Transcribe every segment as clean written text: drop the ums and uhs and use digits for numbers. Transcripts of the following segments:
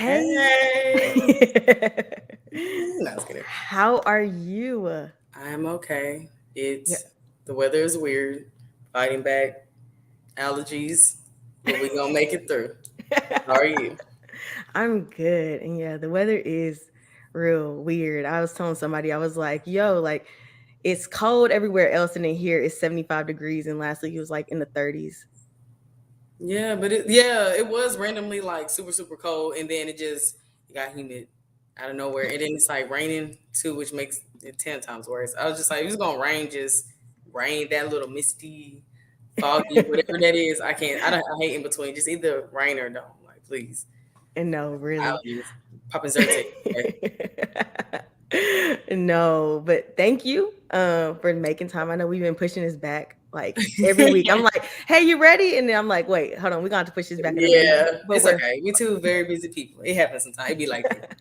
Hey. No, I was kidding. How are you? I'm okay. Yeah. The weather is weird. Fighting back allergies, but we gonna make it through. How are you? I'm good. And yeah, the weather is real weird. I was telling somebody, I was like, yo, like it's cold everywhere else, and then here it's 75 degrees, and last week it was like in the 30s. It was randomly like super cold, and then it got humid out of nowhere, and then it's like raining too, which makes it 10 times worse. I was just like, it's gonna rain, just rain that little misty, foggy, whatever that is. I can't. I hate in between. Just either rain or don't. Like, please. And no, really. Allergies. Popping Zyrtec. Okay. No, but thank you for making time. I know we've been pushing this back like every week. I'm like, hey, you ready? And then I'm like, wait, hold on, we're gonna have to push this back another week. Yeah, But it's we're okay. We two very busy people. It happens sometimes. It be like that.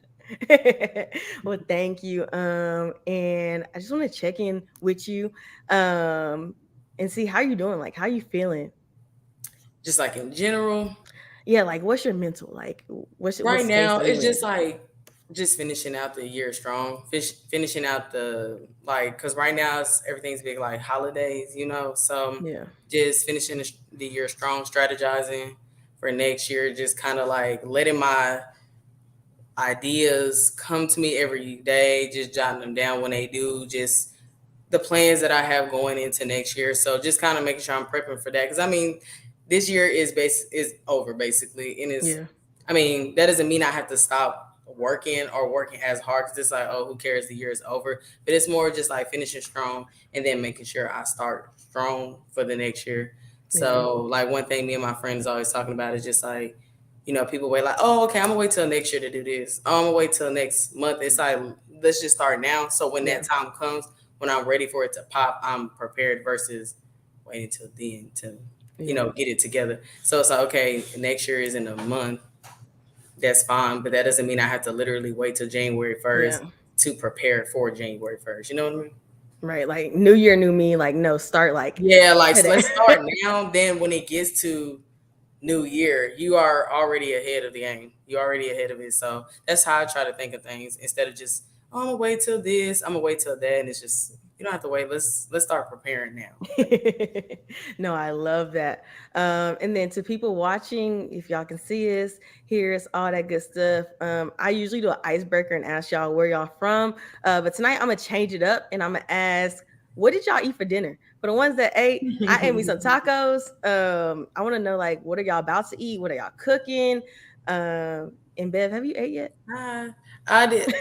well, thank you. And I just want to check in with you um and see how you doing, like how you feeling. Just like in general, Yeah, like what's your mental, like what right space now are you it's in? just like just finishing out the year strong. Finishing out the like, cause right now everything's big like holidays, So Yeah. just finishing the year strong, strategizing for next year. Just kind of like letting my ideas come to me every day, just jotting them down when they do. Just the plans that I have going into next year. So just kind of making sure I'm prepping for that. Because I mean, this year is over basically, and Yeah. that doesn't mean I have to stop working or working as hard. Because it's like, oh, who cares? The year is over. But it's more just like finishing strong and then making sure I start strong for the next year. Yeah. So like one thing me and my friend is always talking about is just like, people wait like, oh, okay, I'm gonna wait till next year to do this. Oh, I'm gonna wait till next month. It's like, let's just start now. So when Yeah. that time comes, when I'm ready for it to pop, I'm prepared versus waiting till then to, Yeah. get it together. So it's like, okay, next year is in a month. That's fine, but that doesn't mean I have to literally wait till January 1st Yeah. to prepare for January 1st. You know what I mean? Right. Like new year, new me. Like no, start like Yeah, like so today. let's start now. Then when it gets to New Year, you are already ahead of the game. You're already ahead of it. So that's how I try to think of things instead of just, oh, I'm gonna wait till this, I'm gonna wait till that, and it's just you don't have to wait. Let's start preparing now. No, I love that. And then to people watching, if y'all can see us, hear us, all that good stuff. I usually do an icebreaker and ask y'all where y'all from. But tonight I'm gonna change it up and I'm gonna ask, what did y'all eat for dinner? For the ones that ate, I ate me some tacos. I want to know like what are y'all about to eat? What are y'all cooking? And Bev, have you ate yet? I, I did.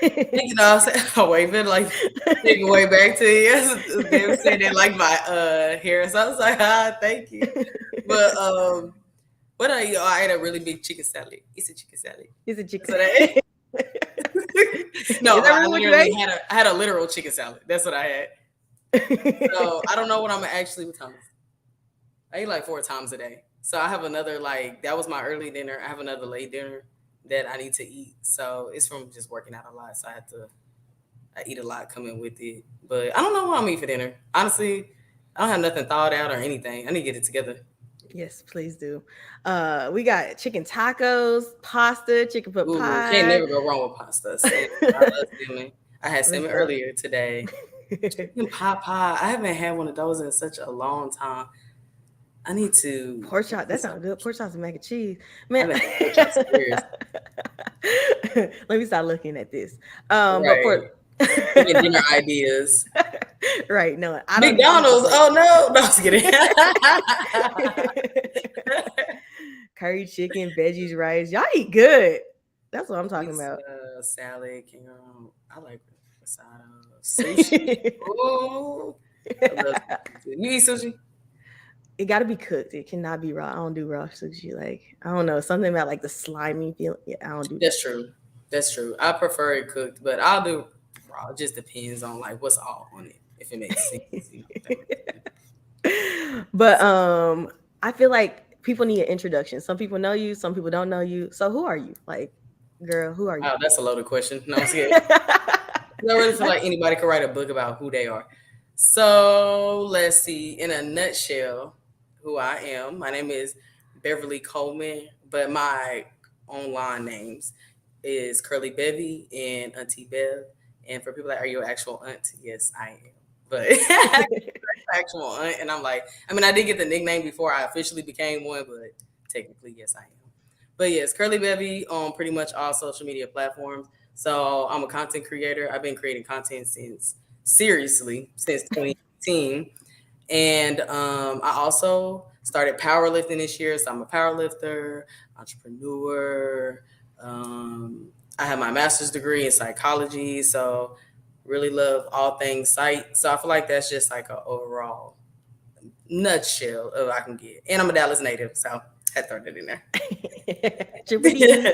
I said, oh wait, been like thinking way back to you. They were saying they like my hair, so I was like, thank you. But what I eat? Oh, I ate a really big chicken salad. It's a chicken salad. Is it That's chicken? what I ate. No, Is that I really what you literally ate? I had a literal chicken salad. That's what I had. So I don't know what I'm actually with Thomas. I eat like 4 times a day. So I have another like that was my early dinner. I have another late dinner that I need to eat. So it's from just working out a lot. So I eat a lot coming with it. But I don't know what I'm eating for dinner. Honestly, I don't have nothing thawed out or anything. I need to get it together. Yes, please do. We got chicken tacos, pasta, chicken pot Ooh, can't pie. never go wrong with pasta. Salmon. I love salmon. I had Let's salmon go. earlier today. Chicken pot pie. I haven't had one of those in such a long time. I need to Pork get chop, that this sounds up. good. Pork chops and mac and cheese. I Man. haven't had pork chops in years. Let me start looking at this. But for Right. Giving dinner ideas. right, no, I don't eat the McDonald's. pork. Oh no, no, I was kidding. Curry chicken, veggies, rice. Y'all eat good. That's what I'm talking Pizza, about. salad, I like asada, sushi. Oh, I love sushi too. You eat sushi? It got to be cooked. It cannot be raw. I don't do raw sushi. Like I don't know, something about like the slimy feel. Yeah, I don't do that. That's true. That's true. I prefer it cooked, but I'll do raw. It just depends on like what's all on it. If it makes sense, that makes sense. But I feel like people need an introduction. Some people know you, some people don't know you. So who are you? Like, girl, who are you? Wow, that's a loaded question. No, I'm scared. I really feel like anybody could write a book about who they are. So let's see. In a nutshell, who I am. My name is Beverly Coleman, but my online names is Curly Bevy and Auntie Bev. And for people that are your actual aunt, yes, I am. But actual aunt, and I'm like, I mean, I did get the nickname before I officially became one, but technically, yes, I am. But yes, Curly Bevy on pretty much all social media platforms. So I'm a content creator. I've been creating content since seriously since 2018, and I also started powerlifting this year. So I'm a powerlifter, entrepreneur. I have my master's degree in psychology, so really love all things psych. So I feel like that's just like an overall nutshell of I can get. And I'm a Dallas native, so I had to throw that in there. Drippity.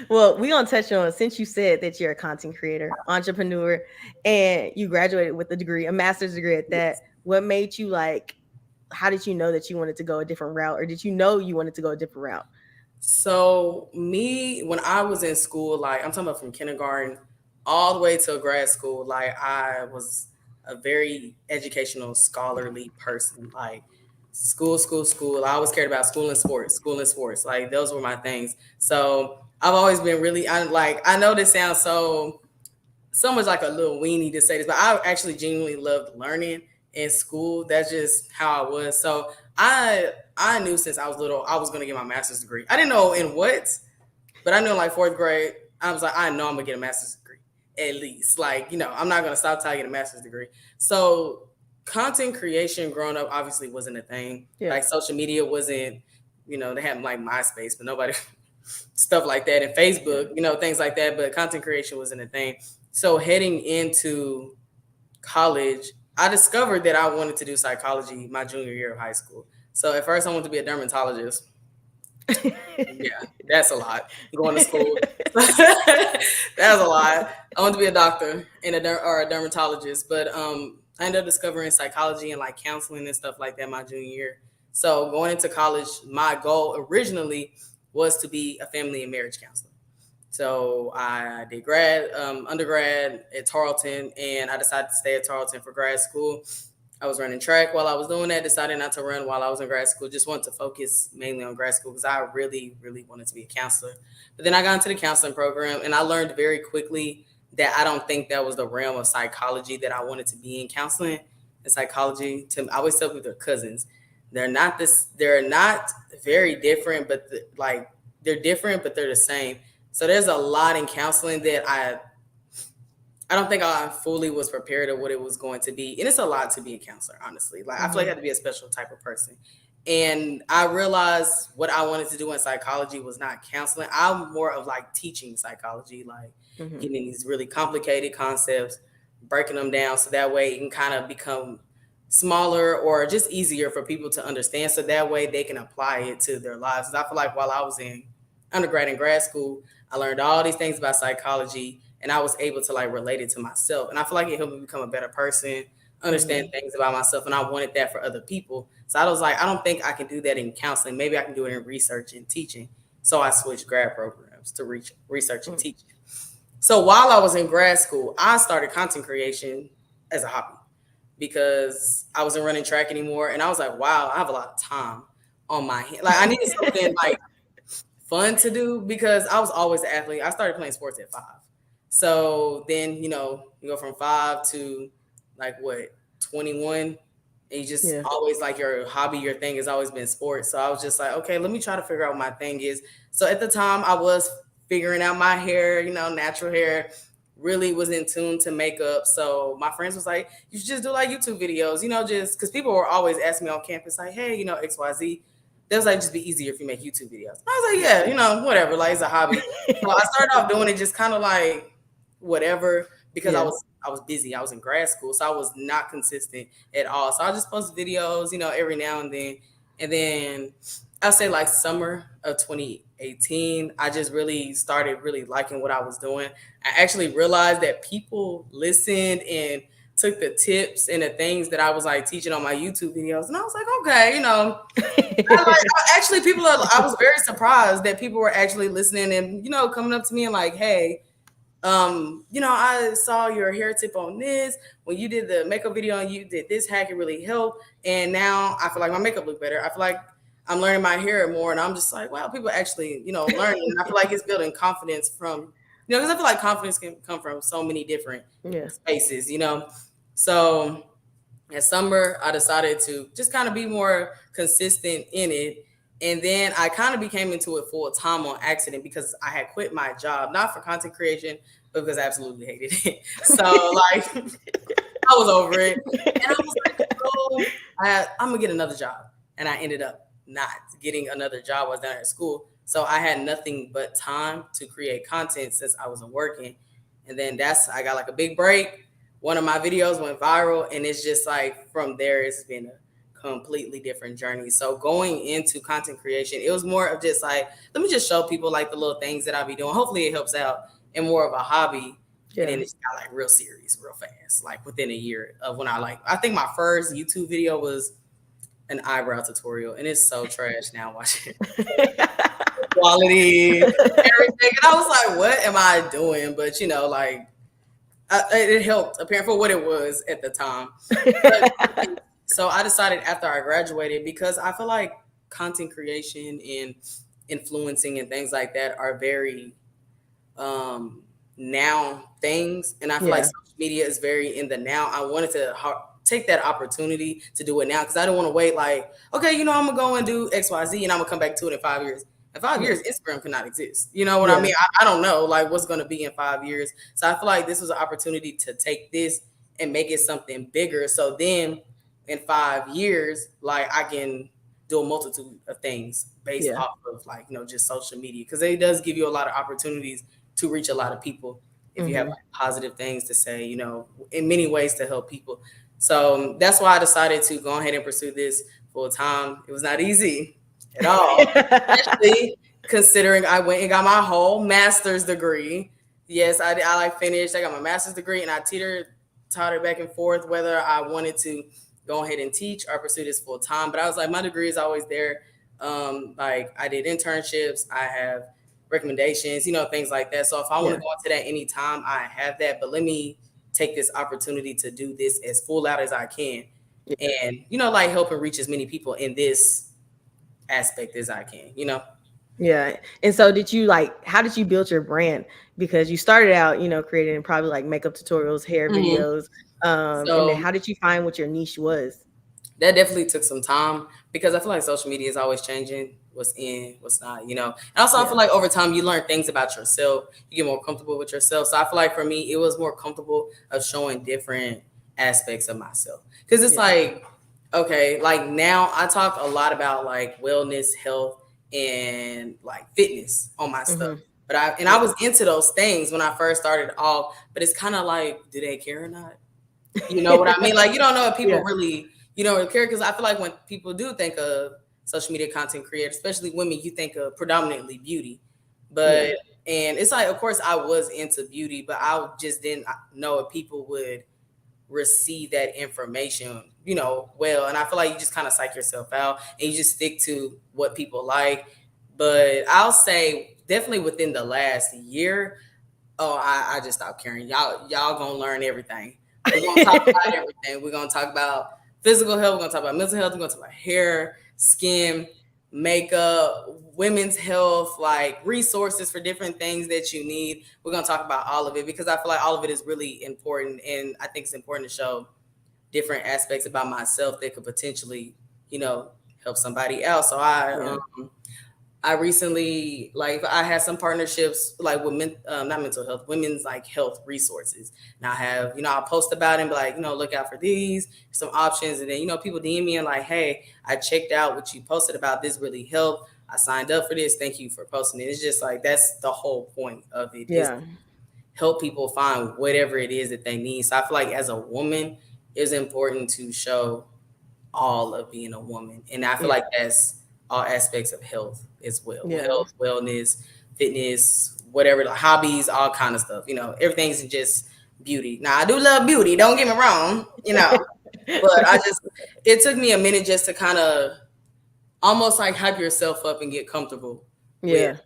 Well, we gonna touch on, since you said that you're a content creator, entrepreneur, and you graduated with a degree, a master's degree at that. What made you like? How did you know that you wanted to go a different route, or did you know you wanted to go a different route? So me, when I was in school, like I'm talking about from kindergarten all the way to grad school, like I was a very educational, scholarly person. Like school, school, school. I always cared about school and sports, school and sports. Like those were my things. So I've always been really, I like. I know this sounds so much like a little weenie to say this, but I actually genuinely loved learning in school. That's just how I was. So I knew since I was little I was gonna get my master's degree. I didn't know in what, but I knew in like fourth grade, I was like, I know I'm gonna get a master's degree. At least. Like, I'm not gonna stop till I get a master's degree. So content creation growing up obviously wasn't a thing. Yeah. Like social media wasn't, they had like MySpace, but nobody stuff like that, and Facebook, things like that, but content creation wasn't a thing. So heading into college, I discovered that I wanted to do psychology my junior year of high school. So at first I wanted to be a dermatologist. Yeah, that's a lot. Going to school. That's a lot. I want to be a doctor and or a dermatologist, but I ended up discovering psychology and like counseling and stuff like that my junior year. So going into college, my goal originally was to be a family and marriage counselor. So I did undergrad at Tarleton, and I decided to stay at Tarleton for grad school. I was running track while I was doing that, decided not to run while I was in grad school, just wanted to focus mainly on grad school because I really, really wanted to be a counselor. But then I got into the counseling program, and I learned very quickly that I don't think that was the realm of psychology that I wanted to be in. Counseling and psychology, I always tell people they're cousins. They're not very different, but they're different, but they're the same. So there's a lot in counseling that I don't think I fully was prepared of what it was going to be. And it's a lot to be a counselor, honestly. Like I feel like I had to be a special type of person. And I realized what I wanted to do in psychology was not counseling. I'm more of like teaching psychology, like getting these really complicated concepts, breaking them down so that way it can kind of become smaller or just easier for people to understand. So that way they can apply it to their lives. 'Cause I feel like while I was in undergrad and grad school, I learned all these things about psychology, and I was able to like relate it to myself. And I feel like it helped me become a better person, understand things about myself, and I wanted that for other people. So I was like, I don't think I can do that in counseling. Maybe I can do it in research and teaching. So I switched grad programs to research and teaching. So while I was in grad school, I started content creation as a hobby because I wasn't running track anymore, and I was like, wow, I have a lot of time on my hand. Like I needed something like fun to do because I was always an athlete. I started playing sports at 5. So then, you go from 5 to like what, 21, and you just Yeah. always like your hobby, your thing has always been sports. So I was just like, okay, let me try to figure out what my thing is. So at the time I was figuring out my hair, natural hair, really was in tune to makeup. So my friends was like, you should just do like YouTube videos, just because people were always asking me on campus, like, hey, XYZ. They was like, just be easier if you make YouTube videos. I was like, yeah, whatever, like it's a hobby. So I started off doing it just kind of like whatever because Yeah. I was busy. I was in grad school, so I was not consistent at all. So I just post videos, every now and then. And then I'll say like summer of 2018, I just really started really liking what I was doing. I actually realized that people listened and took the tips and the things that I was like teaching on my YouTube videos. And I was like, okay, actually I was very surprised that people were actually listening and, coming up to me and like, hey, I saw your hair tip on this. When you did the makeup video and you did this hack, it really helped. And now I feel like my makeup look better. I feel like I'm learning my hair more, and I'm just like, wow, people actually, learning. And I feel like it's building confidence from, because I feel like confidence can come from so many different Yeah. spaces. So at summer, I decided to just kind of be more consistent in it. And then I kind of became into it full time on accident because I had quit my job, not for content creation, but because I absolutely hated it. So, like, I was over it. And I was like, oh, I'm going to get another job. And I ended up not getting another job. I was down at school. So I had nothing but time to create content since I wasn't working. And then I got like a big break. One of my videos went viral. And it's just like from there, it's been a completely different journey. So going into content creation, it was more of just like, let me just show people like the little things that I'll be doing. Hopefully it helps out, and more of a hobby. And Yeah. then it got like real serious real fast, like within a year of when I think my first YouTube video was an eyebrow tutorial, and it's so trash now watching quality, everything. And I was like, what am I doing? But like it helped apparently for what it was at the time. But so I decided after I graduated, because I feel like content creation and influencing and things like that are very um now things, and I feel like Yeah. social media is very in the now. I wanted to take that opportunity to do it now, because I don't want to wait like, okay, I'm gonna go and do XYZ and I'm gonna come back to it in 5 years. In five Yeah. years Instagram cannot exist, you know what I Yeah. mean? I don't know like what's going to be in 5 years. So I feel like this was an opportunity to take this and make it something bigger, so then in 5 years like I can do a multitude of things based Yeah. off of like just social media, because it does give you a lot of opportunities to reach a lot of people if you have Hmm. like positive things to say, in many ways to help people. So that's why I decided to go ahead and pursue this full time. It was not easy at all, especially considering I went and got my whole master's degree. Yes, I like finished. I got my master's degree, and I taught it back and forth whether I wanted to go ahead and teach or pursue this full time. But I was like, my degree is always there. Like I did internships, I have recommendations, things like that. So if I want Yeah. to go into that anytime, I have that. But let me take this opportunity to do this as full out as I can, Yeah. and like help and reach as many people in this aspect as I can. Yeah. And so did you like how did you build your brand? Because you started out, creating probably like makeup tutorials, hair Hmm. videos. And then So how did you find what your niche was? that definitely took some time, because I feel like social media is always changing what's in, what's not. And also I Yeah. feel like over time you learn things about yourself. You get more comfortable with yourself. So I feel like for me, it was more comfortable of showing different aspects of myself. Because it's Yeah. like, okay, like now I talk a lot about like wellness, health, and like fitness on my stuff. Hmm. But I Yeah. was into those things when I first started off, but it's kind of like, do they care or not? You know what I mean? Like you don't know if people Yeah. really, care, because I feel like when people do think of social media content creators, especially women, you think of predominantly beauty. But Yeah. and it's like, of course, I was into beauty, but I just didn't know if people would receive that information, well. And I feel like you just kind of psych yourself out and you just stick to what people like. But I'll say definitely within the last year, oh, I just stopped caring. Y'all gonna learn everything. We're gonna talk about everything. We're gonna talk about physical health. We're gonna talk about mental health. We're gonna talk about hair, skin, makeup, women's health, like resources for different things that you need. We're gonna talk about all of it, because I feel like all of it is really important, and I think it's important to show different aspects about myself that could potentially, you know, help somebody else. So Yeah. I recently, like, I had some partnerships like with not mental health, women's like health resources. And I have, I'll post about it and be like, look out for these, some options. And then, people DM me and like, hey, I checked out what you posted about this, really helped. I signed up for this. Thank you for posting it. It's just like, that's the whole point of it, is Yeah. help people find whatever it is that they need. So I feel like as a woman, it's important to show all of being a woman. And I feel Yeah. like that's all aspects of health as well. Yeah. Health, wellness, fitness, whatever, like hobbies, all kind of stuff. Everything's just beauty. Now I do love beauty, don't get me wrong. But it took me a minute just to kind of almost like hype yourself up and get comfortable with Yeah.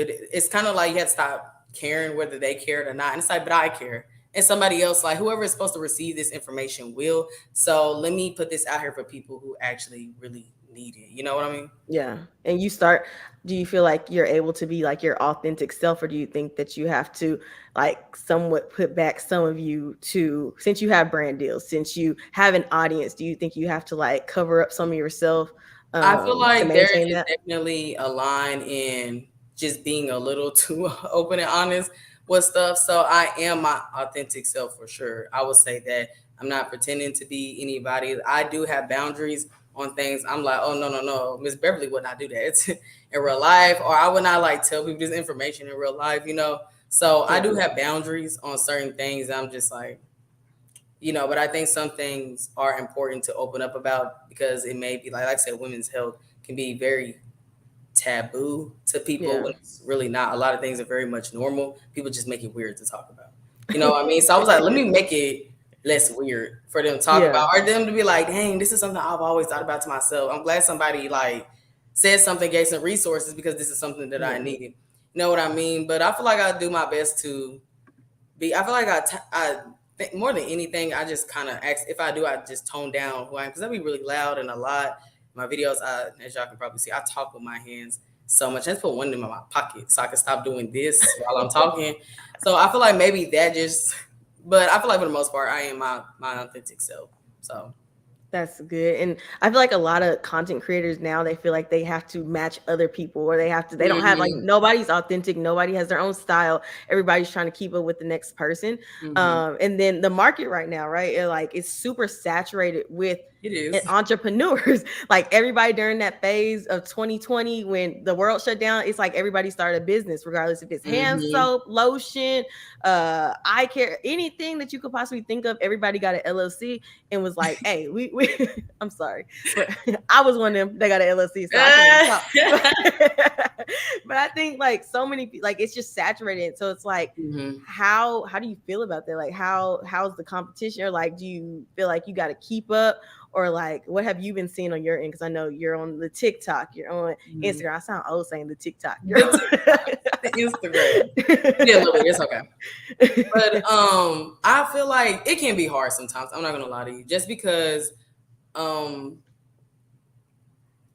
it. It's kind of like you have to stop caring whether they cared or not. And it's like, but I care. And somebody else, like whoever is supposed to receive this information will. So let me put this out here for people who actually really need it. You know what I mean? Yeah. And you start, do you feel like you're able to be like your authentic self, or do you think that you have to like somewhat put back some of you to, since you have brand deals, since you have an audience, do you think you have to like cover up some of yourself I feel to like there maintain is that? definitely a line in just being a little too open and honest with stuff. So I am my authentic self for sure. I would say that I'm not pretending to be anybody. I do have boundaries on things. I'm like, oh no, no, no, Miss Beverly would not do that in real life, or I would not like tell people this information in real life, you know. So I Yeah. do have boundaries on certain things. I'm just like, but I think some things are important to open up about because it may be like I said, women's health can be very taboo to people Yeah. when it's really not. A lot of things are very much normal. People just make it weird to talk about. You know what I mean? So I was like, let me make it less weird for them to talk Yeah. about, or them to be like, dang, this is something I've always thought about to myself. I'm glad somebody like said something, gave some resources because this is something that I Yeah. needed. You know what I mean? But I feel like I do my best to be. I feel like I think more than anything, I just kind of ask if I do. I just tone down who I am because I be really loud and a lot. My videos, as y'all can probably see, I talk with my hands so much. I just put one in my pocket so I can stop doing this while I'm talking. So I feel like maybe that just, but I feel like for the most part, I am my authentic self. So That's good. And I feel like a lot of content creators now, they feel like they have to match other people, or they have to, they don't have like, hmm nobody's authentic, nobody has their own style. Everybody's trying to keep up with the next person. hmm And then the market right now, right? Like it's super saturated with it is. entrepreneurs. Like everybody during that phase of 2020 when the world shut down, it's like everybody started a business, regardless if it's hand hmm soap, lotion, eye care, anything that you could possibly think of. Everybody got an LLC and was like, "Hey, we I'm sorry, but I was one of them that got an LLC, so I can't even talk." But I think like so many like it's just saturated. So it's like, hmm how do you feel about that? Like how's the competition? Or like do you feel like you got to keep up? Or like what have you been seeing on your end? Because I know you're on the TikTok, you're on hmm Instagram. I sound old saying the TikTok. You're The TikTok, the Instagram. Yeah, a little bit. It's okay. But I feel like it can be hard sometimes. I'm not gonna lie to you, just because um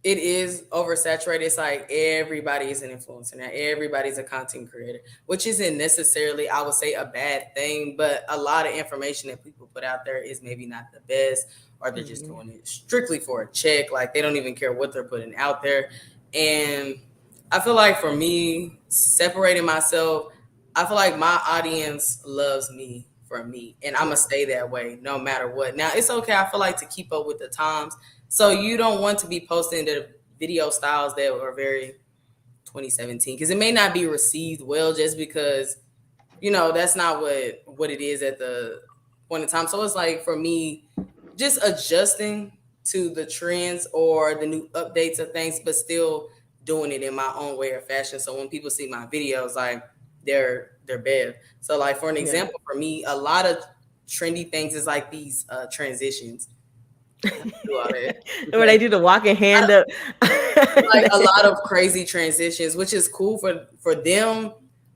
it is oversaturated. It's like everybody is an influencer now. Everybody's a content creator, which isn't necessarily, I would say, a bad thing. But a lot of information that people put out there is maybe not the best, or they're just Mhm. doing it strictly for a check. Like they don't even care what they're putting out there. And I feel like for me, separating myself, I feel like my audience loves me for me, and I'm gonna Yeah, stay that way no matter what. Now it's okay. I feel like to keep up with the times, so you don't want to be posting the video styles that are very 2017 because it may not be received well just because that's not what it is at the point in time. So it's like for me, just adjusting to the trends or the new updates of things, but still doing it in my own way or fashion. So when people see my videos, like they're bev. So like for an yeah. example, for me, a lot of trendy things is like these transitions. I have to do all that Where because they do the walking I hand up. like a lot of crazy transitions, which is cool for them.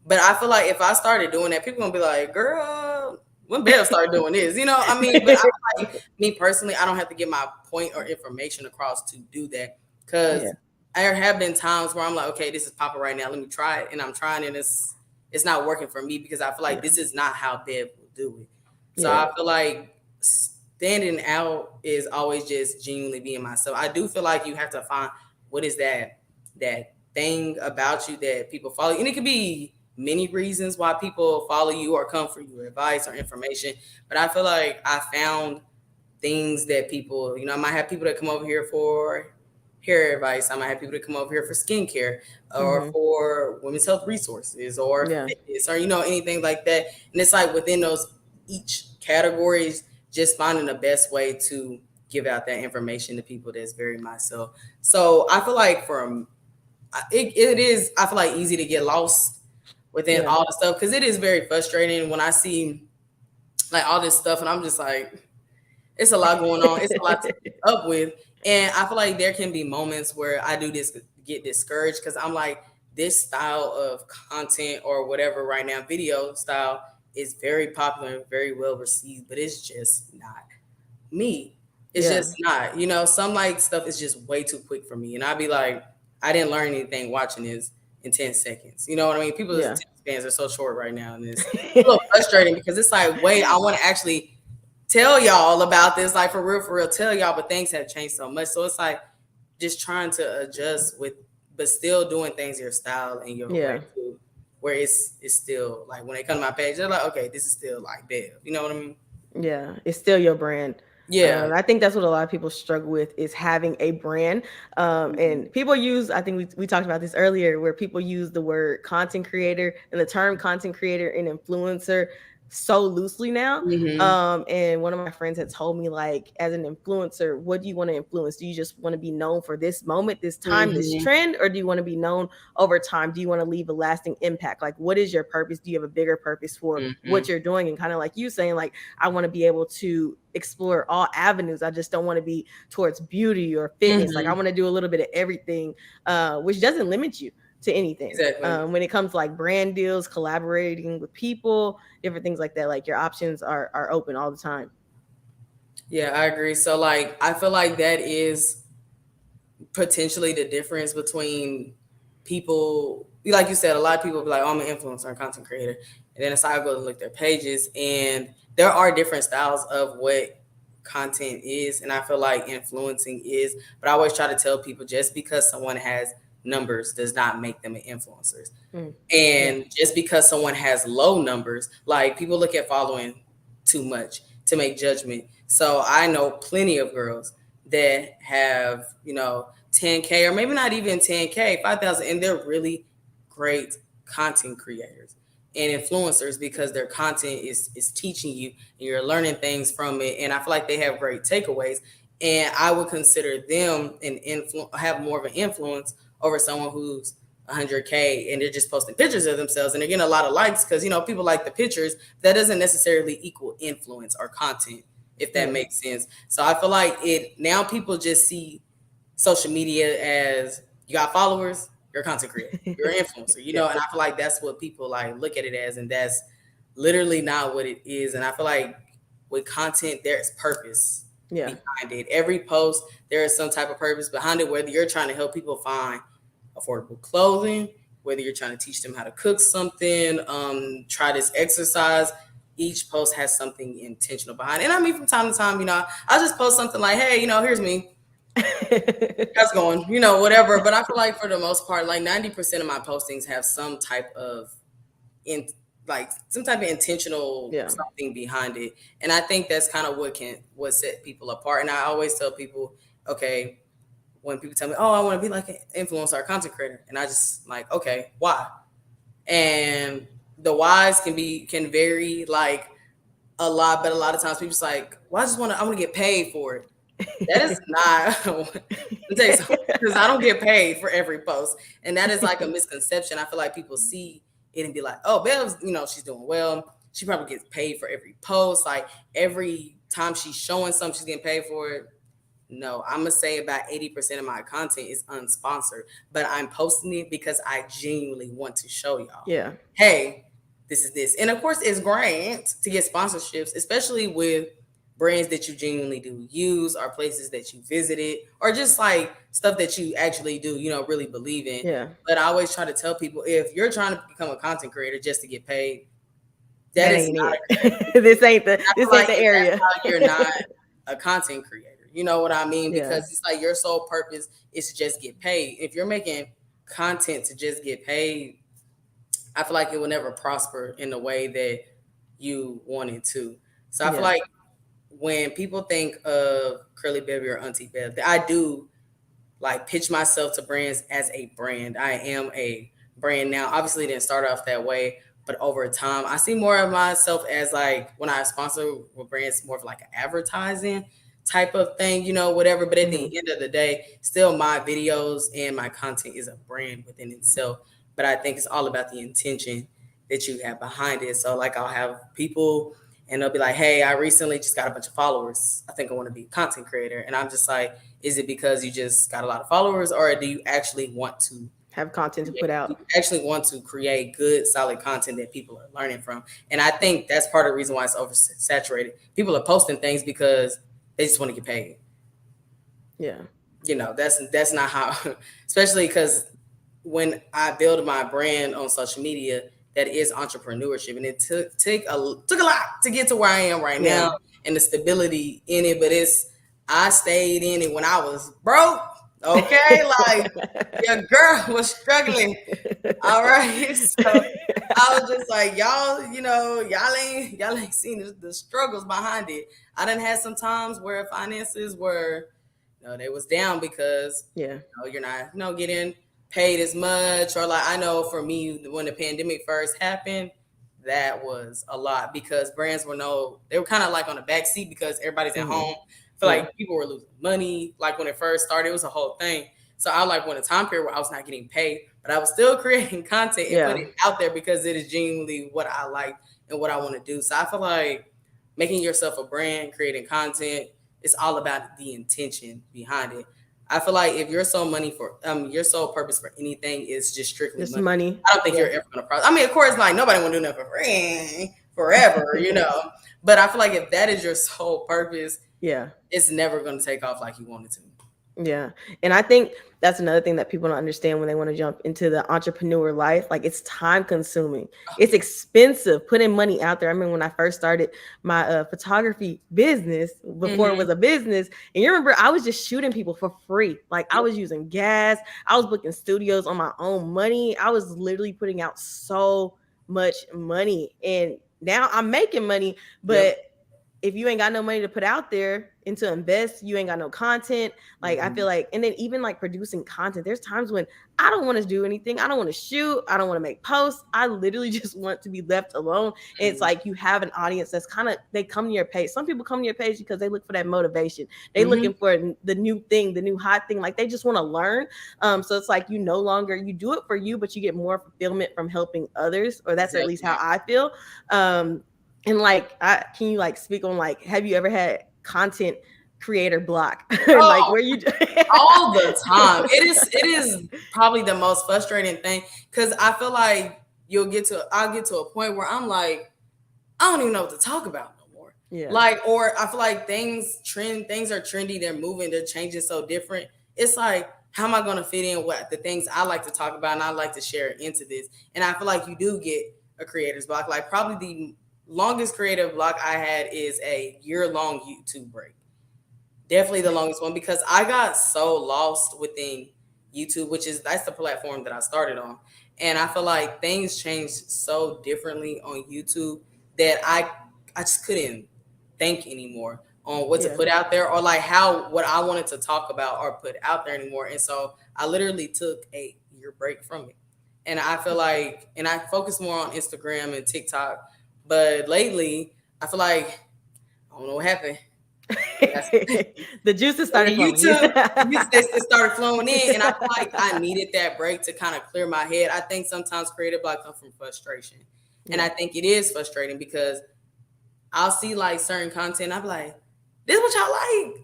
But I feel like if I started doing that, people gonna be like, "Girl, when Bev started doing this?" I mean. But I feel like me personally, I don't have to get my point or information across to do that because Yeah, there have been times where I'm like, "Okay, this is popping right now. Let me try it," and I'm trying, and it's not working for me because I feel like yeah, this is not how Bev will do it. So yeah, I feel like standing out is always just genuinely being myself. I do feel like you have to find what is that thing about you that people follow you? And it could be many reasons why people follow you or come for your advice or information. But I feel like I found things that people, I might have people that come over here for hair advice. I might have people that come over here for skincare or hmm, for women's health resources or yeah, fitness or anything like that. And it's like within those each categories, just finding the best way to give out that information to people that's very myself. So I feel like it is, I feel like, easy to get lost within yeah, all the stuff because it is very frustrating when I see like all this stuff and I'm just like, it's a lot going on. It's a lot to keep up with. And I feel like there can be moments where I do this get discouraged because I'm like, this style of content or whatever right now, video style is very popular and very well received, but it's just not me. It's Yeah. just not. Some like stuff is just way too quick for me. And I'd be like, I didn't learn anything watching this in 10 seconds. You know what I mean? People's Yeah. attention spans are so short right now. And it's a little frustrating because it's like, wait, I want to actually tell y'all about this, like for real, tell y'all, but things have changed so much. So it's like just trying to adjust with, but still doing things your style and your way Yeah. too, where it's still like when they come to my page, they're like, okay, this is still like Bev. You know what I mean? Yeah, it's still your brand. Yeah. I think that's what a lot of people struggle with is having a brand. Mhm. And people use, I think we talked about this earlier, where people use the word content creator and the term content creator and influencer so loosely now. Mhm. And one of my friends had told me, like, as an influencer, what do you want to influence? Do you just want to be known for this moment, this time, this Mhm. trend, or do you want to be known over time? Do you want to leave a lasting impact? Like, what is your purpose? Do you have a bigger purpose for what Mhm. you're doing? And kind of like you saying, like, I want to be able to explore all avenues. I just don't want to be towards beauty or fitness. Like, I Mhm. want to do a little bit of everything, which doesn't limit you to anything. Exactly. When it comes to like brand deals, collaborating with people, different things like that, like your options are open all the time. Yeah, I agree. So like I feel like that is potentially the difference between people, like you said, a lot of people be like, oh, I'm an influencer and content creator. And then it's like I go and look their pages and there are different styles of what content is. And I feel like influencing is, but I always try to tell people just because someone has numbers does not make them an influencer. Mm, yeah. And just because someone has low numbers, like people look at following too much to make judgment. So I know plenty of girls that have, 10K or maybe not even 10K, 5,000, and they're really great content creators and influencers because their content is teaching you and you're learning things from it. And I feel like they have great takeaways. And I would consider them have more of an influence over someone who's 100K and they're just posting pictures of themselves and they're getting a lot of likes because people like the pictures. That doesn't necessarily equal influence or content, if that Yeah. makes sense. So I feel like it now people just see social media as you got followers, you're a content creator, you're an influencer, Yeah. and I feel like that's what people like look at it as, and that's literally not what it is. And I feel like with content, there's purpose Yeah. behind it. Every post, there is some type of purpose behind it, whether you're trying to help people find affordable clothing, whether you're trying to teach them how to cook something, try this exercise. Each post has something intentional behind it. And I mean, from time to time, I'll just post something like, hey, here's me. How's it going? Whatever. But I feel like for the most part, like 90% of my postings have some type of in like some type of intentional Yeah. something behind it. And I think that's kind of what set people apart. And I always tell people, okay, when people tell me, oh, I want to be like an influencer or content creator, and I just like, okay, why? And the whys can vary like a lot, but a lot of times people's like, well, I want to get paid for it. That is not. Let me tell you something, because I don't get paid for every post, and that is like a misconception. I feel like people see it and be like, "Oh, Bev's, she's doing well. She probably gets paid for every post. Like every time she's showing something, she's getting paid for it." No, I'm gonna say about 80% of my content is unsponsored, but I'm posting it because I genuinely want to show y'all, Yeah. hey, this is this. And of course, it's great to get sponsorships, especially with brands that you genuinely do use, or places that you visited, or just like stuff that you actually do, really believe in. Yeah. But I always try to tell people, if you're trying to become a content creator just to get paid, that That is ain't not it. a good I This feel ain't like the if that's area. how you're not a content creator. You know what I mean? Yeah. Because it's like your sole purpose is to just get paid. If you're making content to just get paid, I feel like it will never prosper in the way that you want it to. So I feel Yeah. like when people think of Curly Baby or Auntie Bev, I do like pitch myself to brands as a brand. I am a brand now. Obviously, it didn't start off that way, but over time, I see more of myself as like when I sponsor with brands, more of like an advertising type of thing, whatever. But at Hmm. the end of the day, still my videos and my content is a brand within itself. But I think it's all about the intention that you have behind it. So, like, I'll have people and they'll be like, hey, I recently just got a bunch of followers. I think I want to be a content creator. And I'm just like, is it because you just got a lot of followers, or do you actually want to Have content to put out. create good, solid content that people are learning from? And I think that's part of the reason why it's oversaturated. People are posting things because they just want to get paid. Yeah. That's not how, especially because when I build my brand on social media, that is entrepreneurship, and it took a lot to get to where I am right Yeah. now and the stability in it. But I stayed in it when I was broke. Okay, like your girl was struggling. All right, so I was just like, y'all, y'all ain't seen the struggles behind it. I done had some times where finances were, they was down because Yeah. you're not, getting paid as much, or like I know for me when the pandemic first happened, that was a lot because brands they were kind of like on the back seat because everybody's at Hmm. home. I feel Yeah. like people were losing money. Like when it first started, it was a whole thing. So I like when a time period where I was not getting paid, but I was still creating content and Yeah. putting it out there because it is genuinely what I like and what I want to do. So I feel like making yourself a brand, creating content, it's all about the intention behind it. I feel like if your sole purpose for anything is just strictly Just money, money. I don't think Yeah. you're ever gonna prosper. I mean, of course, like nobody want to do nothing for free forever, But I feel like if that is your sole purpose, Yeah. it's never gonna take off like you wanted to. Yeah. And I think that's another thing that people don't understand when they want to jump into the entrepreneur life. Like it's time consuming. Oh It's yeah. expensive putting money out there. I remember when I first started my photography business before it Mm-hmm. was a business. And you remember I was just shooting people for free. Like I Yep. was using gas. I was booking studios on my own money. I was literally putting out so much money. And now I'm making money, Yep. but if you ain't got no money to put out there and to invest, you ain't got no content. Like I feel Mm-hmm. like, and then even like producing content, there's times when I don't want to do anything. I don't want to shoot. I don't want to make posts. I literally just want to be left alone. And it's like you have an audience that's kind of they come to your page. Some people come to your page because they look for that motivation. They Mm-hmm. looking for the new thing, the new hot thing. Like they just want to learn. So it's like you no longer you do it for you, but you get more fulfillment from helping others, or that's at least how Exactly. I feel. Um, and like, can you like speak on like, have you ever had content creator block, like Oh, where you? all the time. It is probably the most frustrating thing because I feel like I'll get to a point where I'm like, I don't even know what to talk about no more. Yeah, Like, or I feel like things are trendy, they're moving, they're changing so different. It's like, how am I gonna fit in what the things I like to talk about and I like to share into this? And I feel like you do get a creator's block. Like probably the longest creative block I had is a year-long YouTube break. Definitely the longest one because I got so lost within YouTube, that's the platform that I started on. And I feel like things changed so differently on YouTube that I just couldn't think anymore on what to yeah, put out there or like how what I wanted to talk about or put out there anymore. And so I literally took a year break from it. And I feel like and I focus more on Instagram and TikTok. But lately, I feel like I don't know what happened. That's the juices on started flowing. YouTube, it started flowing in, and I feel like I needed that break to kind of clear my head. I think sometimes creative block comes from frustration, and Yeah, I think it is frustrating because I'll see like certain content, I'm like, "This is what y'all like."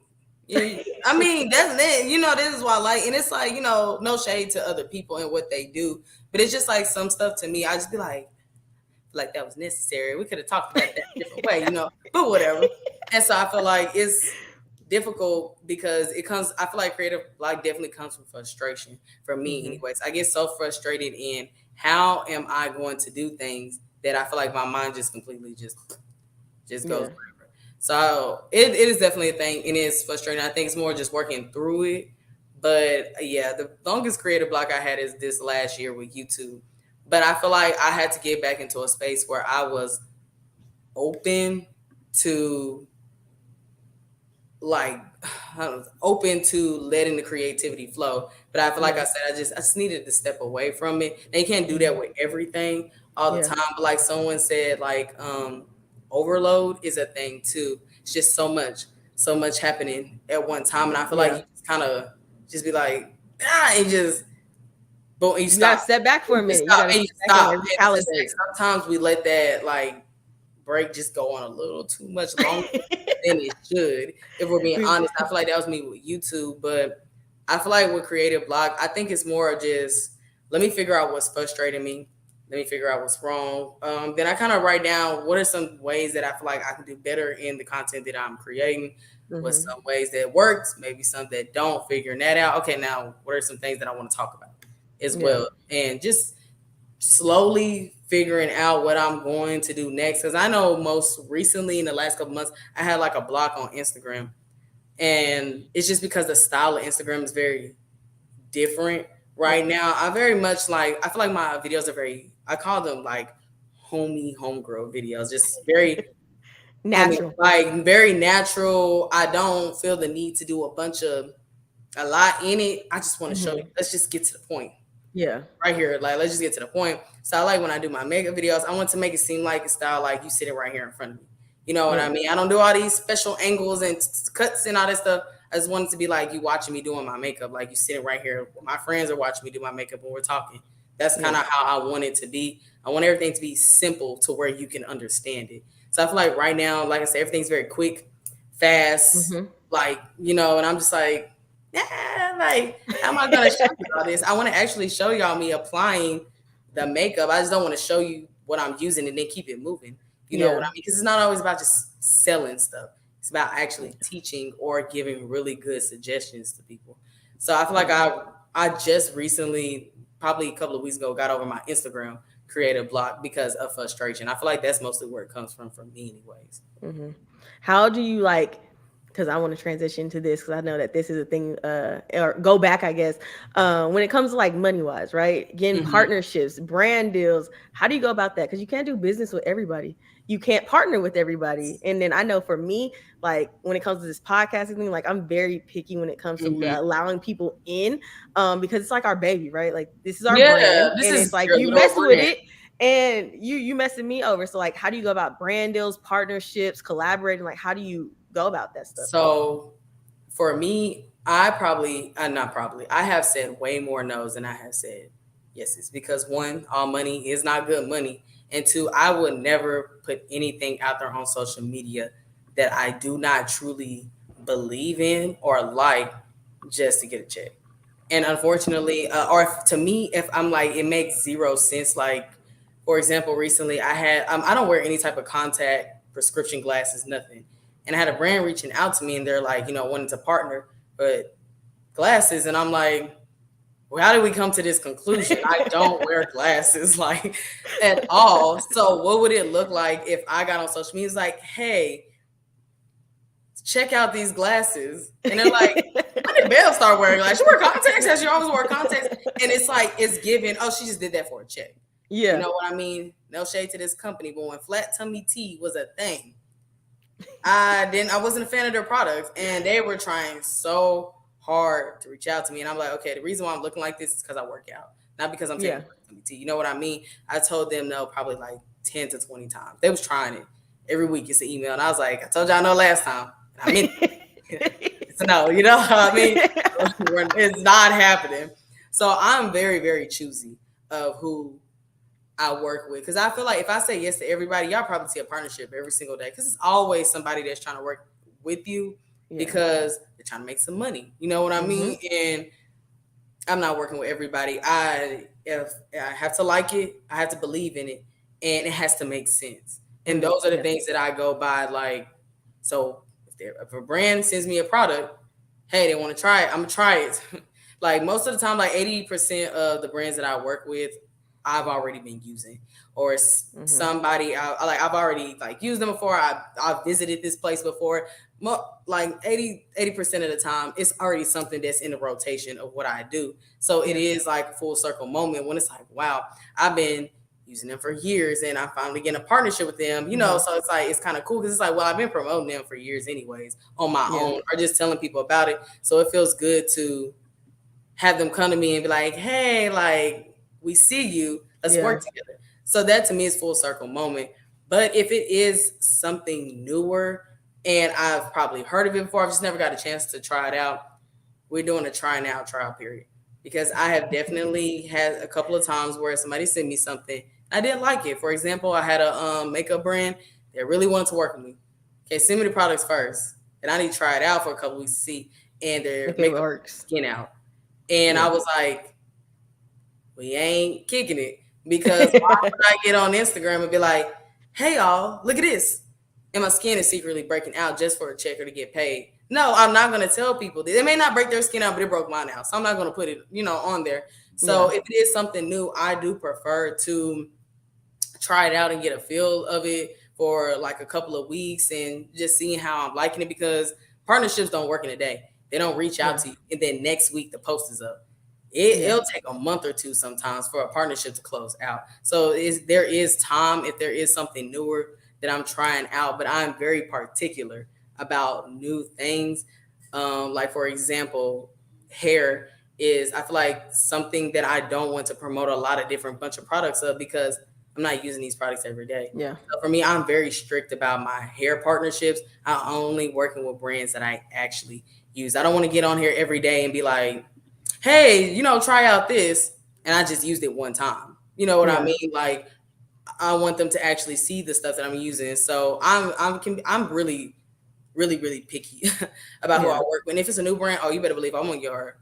I mean, that's it. This is what I like, and it's like no shade to other people and what they do, but it's just like some stuff to me. I just be like that was necessary. We could have talked about that a different way, but whatever. And so I feel like it's difficult because I feel like creative like definitely comes from frustration for me hmm anyways. I get so frustrated in how am I going to do things that I feel like my mind just completely just goes yeah, wherever. So it is definitely a thing and it's frustrating. I think it's more just working through it. But yeah, the longest creative block I had is this last year with YouTube. But I feel like I had to get back into a space where I was open to like open to letting the creativity flow. But I feel like yeah, I said I just needed to step away from it. They can't do that hmm with everything all the yeah, time. But like someone said, like overload is a thing too. It's just so much happening at one time. And I feel like yeah. you just kind of just be like, and just but you You gotta stop. step back for a You minute. You stop gotta and you step back and stop. like And it's just recalibrate. like sometimes we let that like break just go on a little too much longer than it should. If we're being We- honest, I feel like that was me with YouTube, but I feel like with creative block, I think it's more of just let me figure out what's frustrating me. Let me figure out what's wrong. Then I kind of write down what are some ways that I feel like I can do better in the content that I'm creating. what's Mhm. some ways that works, maybe some that don't, figuring that out. Okay, now what are some things that I want to talk about as Yeah. well? And just slowly figuring out what I'm going to do next. Because I know most recently in the last couple months, I had like a block on Instagram. And it's just because the style of Instagram is very different right Yeah. now. I very much like, I feel like my videos are very, I call them like homey, homegirl videos, just very homey, Natural. like very natural. I don't feel the need to do a lot in it. I just want to show you, Mhm. let's just get to the point Yeah. right here. Like, let's just get to the point. So I like when I do my makeup videos, I want to make it seem like a style like you sitting right here in front of me. You know what I Yeah. mean? I don't do all these special angles and cuts and all that stuff. I just want it to be like you watching me doing my makeup, like you sitting right here. My friends are watching me do my makeup when we're talking. That's kind Yeah. of how I want it to be. I want everything to be simple to where you can understand it. So I feel like right now, like I said, everything's very quick, fast, Mhm. like, and I'm just like, yeah, like, how am I gonna show you all this? I want to actually show y'all me applying the makeup. I just don't want to show you what I'm using and then keep it moving. You know what I Yeah. mean? Because it's not always about just selling stuff. It's about actually teaching or giving really good suggestions to people. So I feel like Yeah. I just recently, probably a couple of weeks ago, got over my Instagram creative block because of frustration. I feel like that's mostly where it comes from me, anyways. Hmm. How do you like? Because I want to transition to this because I know that this is a thing, or go back, I guess. When it comes to like money wise, right? Getting Hmm. partnerships, brand deals. How do you go about that? Because you can't do business with everybody. You can't partner with everybody. And then I know for me, like when it comes to this podcasting thing, like I'm very picky when it comes to Hmm. allowing people in, because it's like our baby, right? Like this is our brand, Yeah, this and it's is like your you little mess with brand. it and you messing me over. So like how do you go about brand deals, partnerships, collaborating? Like how do you go about that stuff? So for me, I probably, not probably, I have said way more no's than I have said yeses because one, all money is not good money. And two, I would never put anything out there on social media that I do not truly believe in or like just to get a check. And unfortunately, or to me, if I'm like, it makes zero sense. Like, for example, recently I had, I don't wear any type of contact, prescription glasses, nothing. And I had a brand reaching out to me and they're like, wanting to partner, but glasses. And I'm like, well, how did we come to this conclusion? I don't wear glasses like at all. So what would it look like if I got on social media? It's like, hey, check out these glasses. And they're like, when did Belle start wearing glasses? She wear contacts as she always wore contacts. And it's like, it's given, oh, she just did that for a check. You Yeah. know what I mean? No shade to this company, but when flat tummy tea was a thing, I wasn't a fan of their products. And they were trying so hard to reach out to me. And I'm like, okay, the reason why I'm looking like this is because I work out, not because I'm taking Yeah. flat tummy tea. You know what I mean? I told them no probably like 10 to 20 times. They was trying it. Every week it's an email. And I was like, I told y'all no last time. And I meant it's a no, you know what I mean? It's not happening. So I'm very, very choosy of who I work with because I feel like if I say yes to everybody, y'all probably see a partnership every single day because it's always somebody that's trying to work with you Yeah. because they're trying to make some money. You know what I Hmm. mean? And I'm not working with everybody. If I have to like it, I have to believe in it, and it has to make sense. And Mm, those are the yeah. things that I go by. Like, so if a brand sends me a product, hey, they want to try it, I'm gonna try it. Like most of the time, like 80% of the brands that I work with, I've already been using, or Hmm. somebody like I've already like used them before. I've visited this place before. Like 80% of the time, it's already something that's in the rotation of what I do. So it Yeah. is like a full circle moment when it's like, wow, I've been using them for years and I finally get a partnership with them, Hmm. so it's like it's kind of cool because it's like, well, I've been promoting them for years anyways on my Yeah. own or just telling people about it. So it feels good to have them come to me and be like, hey, like, we see you, let's Yeah. work together. So that to me is full circle moment. But if it is something newer and I've probably heard of it before, I've just never got a chance to try it out, we're doing a try now trial period. Because I have definitely had a couple of times where somebody sent me something, I didn't like it. For example, I had a makeup brand that really wanted to work with me. Okay, send me the products first. And I need to try it out for a couple weeks to see. And their If it makeup works. skin out. And I Yeah. was like, we ain't kicking it because why would I get on Instagram and be like, hey, y'all, look at this. And my skin is secretly breaking out just for a checker to get paid. No, I'm not gonna tell people. It may not break their skin out, but it broke mine out. So I'm not gonna put it, on there. So Yeah. if it is something new, I do prefer to try it out and get a feel of it for like a couple of weeks and just seeing how I'm liking it, because partnerships don't work in a day. They don't reach out Yeah. to you and then next week the post is up. Yeah. It'll take a month or two sometimes for a partnership to close out. So there is time if there is something newer that I'm trying out, but I'm very particular about new things. Like for example, hair is, I feel like, something that I don't want to promote a lot of different bunch of products of, because I'm not using these products every day. Yeah. So for me, I'm very strict about my hair partnerships. I'm only working with brands that I actually use. I don't want to get on here every day and be like, hey, try out this. And I just used it one time. You know what I Yeah. mean? Like, I want them to actually see the stuff that I'm using. So I'm really, really, really picky about who I Yeah. work with. And if it's a new brand, oh, you better believe I'm on your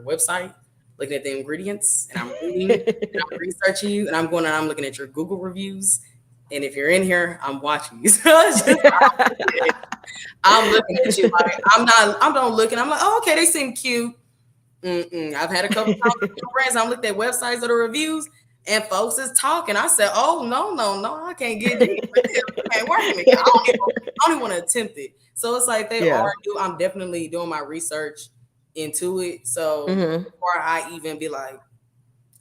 website looking at the ingredients, and I'm reading and I'm researching you, and I'm going and I'm looking at your Google reviews. And if you're in here, I'm watching you. So it's just, I'm looking at you like I'm not looking. I'm like, oh, okay, they seem cute. Mm-mm. I've had a couple times with friends. I looked at websites of the reviews, and folks is talking. I said, "Oh no, no, no! I can't get deep with this. You can't work with me. I don't even want to attempt it." So it's like they Yeah. are new. I'm definitely doing my research into it. So Hmm. before I even be like,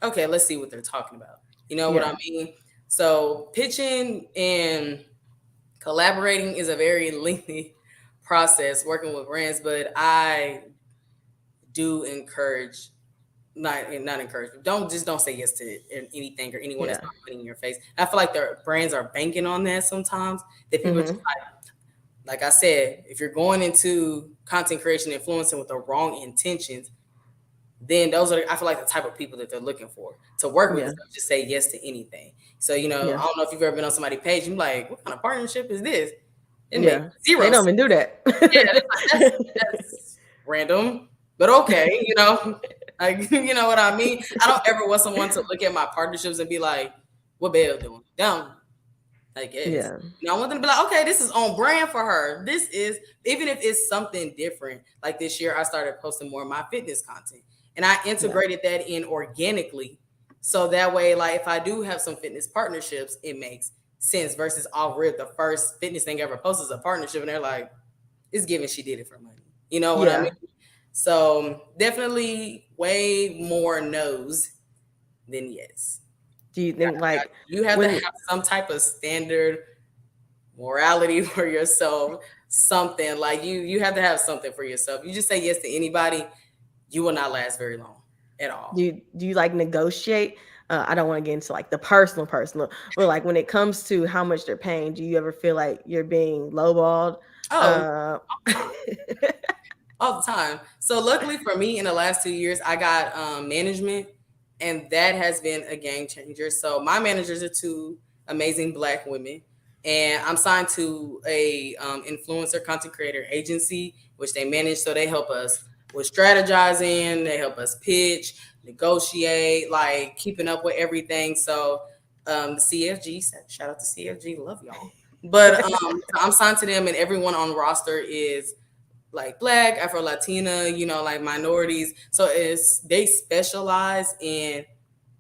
"Okay, let's see what they're talking about," you know what I Yeah. mean? So pitching and collaborating is a very lengthy process working with brands, but I do encourage, not encourage, but don't say yes to anything or anyone that's Yeah. not putting in your face. I feel like their brands are banking on that sometimes. That people are just Hmm. like I said, if you're going into content creation influencing with the wrong intentions, then those are, I feel like, the type of people that they're looking for to work with. Yeah. Is just say yes to anything. So Yeah. I don't know if you've ever been on somebody's page. You're like, what kind of partnership is this? It makes Yeah. zero They don't sense. even do that. Yeah, it's like, that's random, but okay, like you know what I mean. I don't ever want someone to look at my partnerships and be like, "What Belle doing?" Down, I guess. Yeah. I want them to be like, "Okay, this is on brand for her. This is, even if it's something different." Like this year, I started posting more of my fitness content, and I Yeah. integrated that in organically, so that way, like if I do have some fitness partnerships, it makes sense. Versus all rip, the first fitness thing I ever posted is a partnership, and they're like, "It's given she did it for money." You know what I mean? Yeah. So definitely way more no's than yes. Do you think like You have to when have some type of standard morality for yourself, something like you have to have something for yourself. You just say yes to anybody, you will not last very long at all. do you like negotiate? I don't want to get into like the personal, but like when it comes to how much they're paying, do you ever feel like you're being lowballed? Oh, Uh, all the time. So luckily for me, in the last 2 years, I got management, and that has been a game changer. So my managers are two amazing Black women, and I'm signed to a influencer content creator agency, which they manage. So they help us with strategizing, they help us pitch, negotiate, like keeping up with everything. So the CFG, shout out to CFG, love y'all. But I'm signed to them, and everyone on the roster is like Black, Afro Latina, like minorities. So they specialize in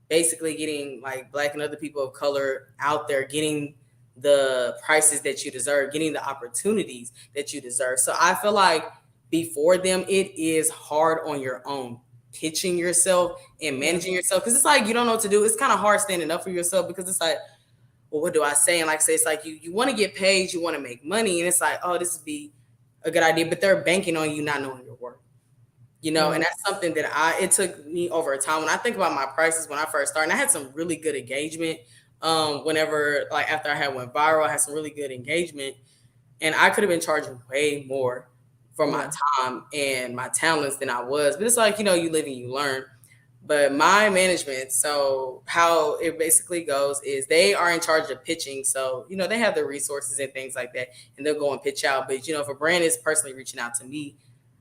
basically getting like Black and other people of color out there, getting the prices that you deserve, getting the opportunities that you deserve. So I feel like before them, it is hard on your own, pitching yourself and yeah. managing yourself, because it's like you don't know what to do. It's kind of hard standing up for yourself, because it's like, well, what do I say? And like I say, it's like you want to get paid, you want to make money, and it's like, oh, this would be a good idea, but they're banking on you not knowing your worth. And Mm, that's something that it took me over time. When I think about my prices when I first started, and I had some really good engagement. Whenever, like after I had went viral, I had some really good engagement, and I could have been charging way more for my yeah. time and my talents than I was. But it's like, you live and you learn. But my management, so how it basically goes is they are in charge of pitching. So, they have the resources and things like that, and they'll go and pitch out. But, if a brand is personally reaching out to me,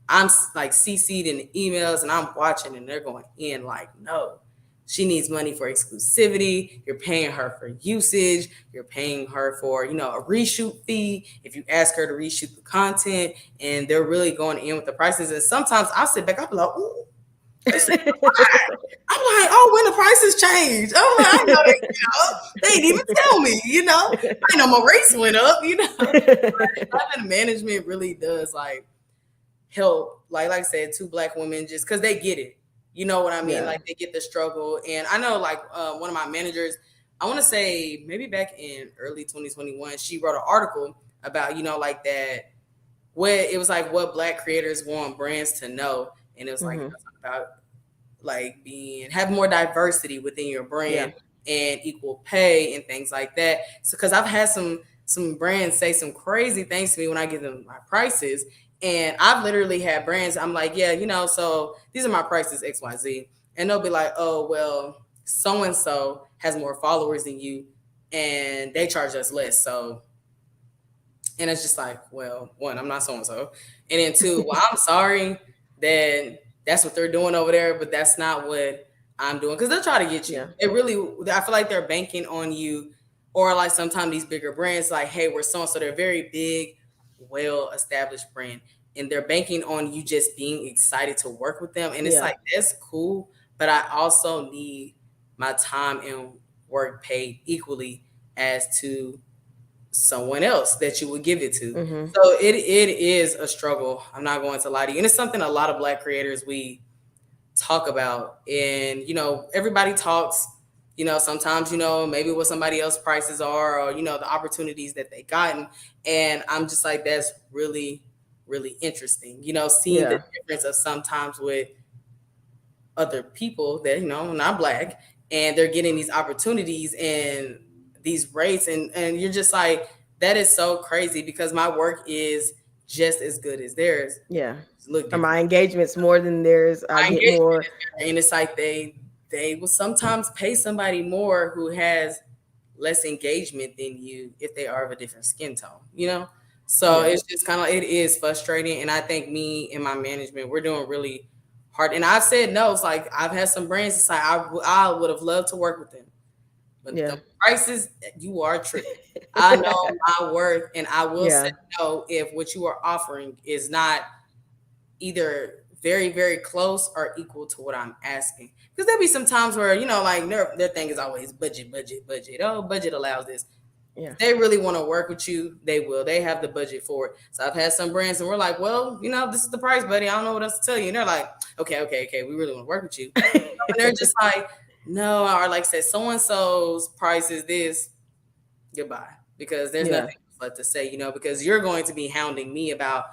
I'm like CC'd in the emails, and I'm watching, and they're going in like, no. She needs money for exclusivity. You're paying her for usage. You're paying her for, a reshoot fee. If you ask her to reshoot the content, and they're really going in with the prices. And sometimes I'll sit back, I'll be like, ooh, they super high. I'm like, oh, when the prices change. I'm like, I know they didn't even tell me, I know my rates went up. Having management really does like help, like I said, two black women, just because they get it. You know what I mean? Yeah. Like they get the struggle. And I know like one of my managers, I want to say maybe back in early 2021, she wrote an article about, like that, where it was like what black creators want brands to know. And it was like, Mhm. about like being have more diversity within your Yeah. brand and equal pay and things like that. So because I've had some brands say some crazy things to me when I give them my prices. And I've literally had brands, I'm like, yeah, so these are my prices, XYZ. And they'll be like, oh, well, so and so has more followers than you and they charge us less. So, and it's just like, well, one, I'm not so and so. And then two, well, I'm sorry that that's what they're doing over there, but that's not what I'm doing. Because they'll try to get you. Yeah. It really, I feel like they're banking on you, or like sometimes these bigger brands, like, hey, we're so and so, they're very big, well established brand. And they're banking on you just being excited to work with them. And it's Yeah. like, that's cool. But I also need my time and work paid equally as to someone else that you would give it to. Mhm. So it is a struggle. I'm not going to lie to you. And it's something a lot of black creators we talk about. And everybody talks, sometimes, maybe what somebody else prices are, or, the opportunities that they gotten. And I'm just like, that's really, really interesting. Seeing the Yeah. difference of sometimes with other people that not black, and they're getting these opportunities and these rates, and you're just like, that is so crazy because my work is just as good as theirs. Yeah. Look Or different. my engagement's more than theirs. I My get engagement more. is different, and it's like they will sometimes pay somebody more who has less engagement than you if they are of a different skin tone. So Yeah. it's just kind of, it is frustrating. And I think me and my management, we're doing really hard. And I've said no. It's like I've had some brands. It's like I would have loved to work with them, but the Yeah. prices, you are tripping. I know my worth, and I will say Yeah. no if what you are offering is not either very, very close or equal to what I'm asking. Because there'll be some times where, like their thing is always budget, budget, budget. Oh, budget allows this. Yeah. If they really want to work with you, they will. They have the budget for it. So I've had some brands and we're like, well, this is the price, buddy. I don't know what else to tell you. And they're like, okay, okay, okay. We really want to work with you. And they're just like, no, or like said, so and so's price is this. Goodbye, because there's Yeah. nothing left to say, because you're going to be hounding me about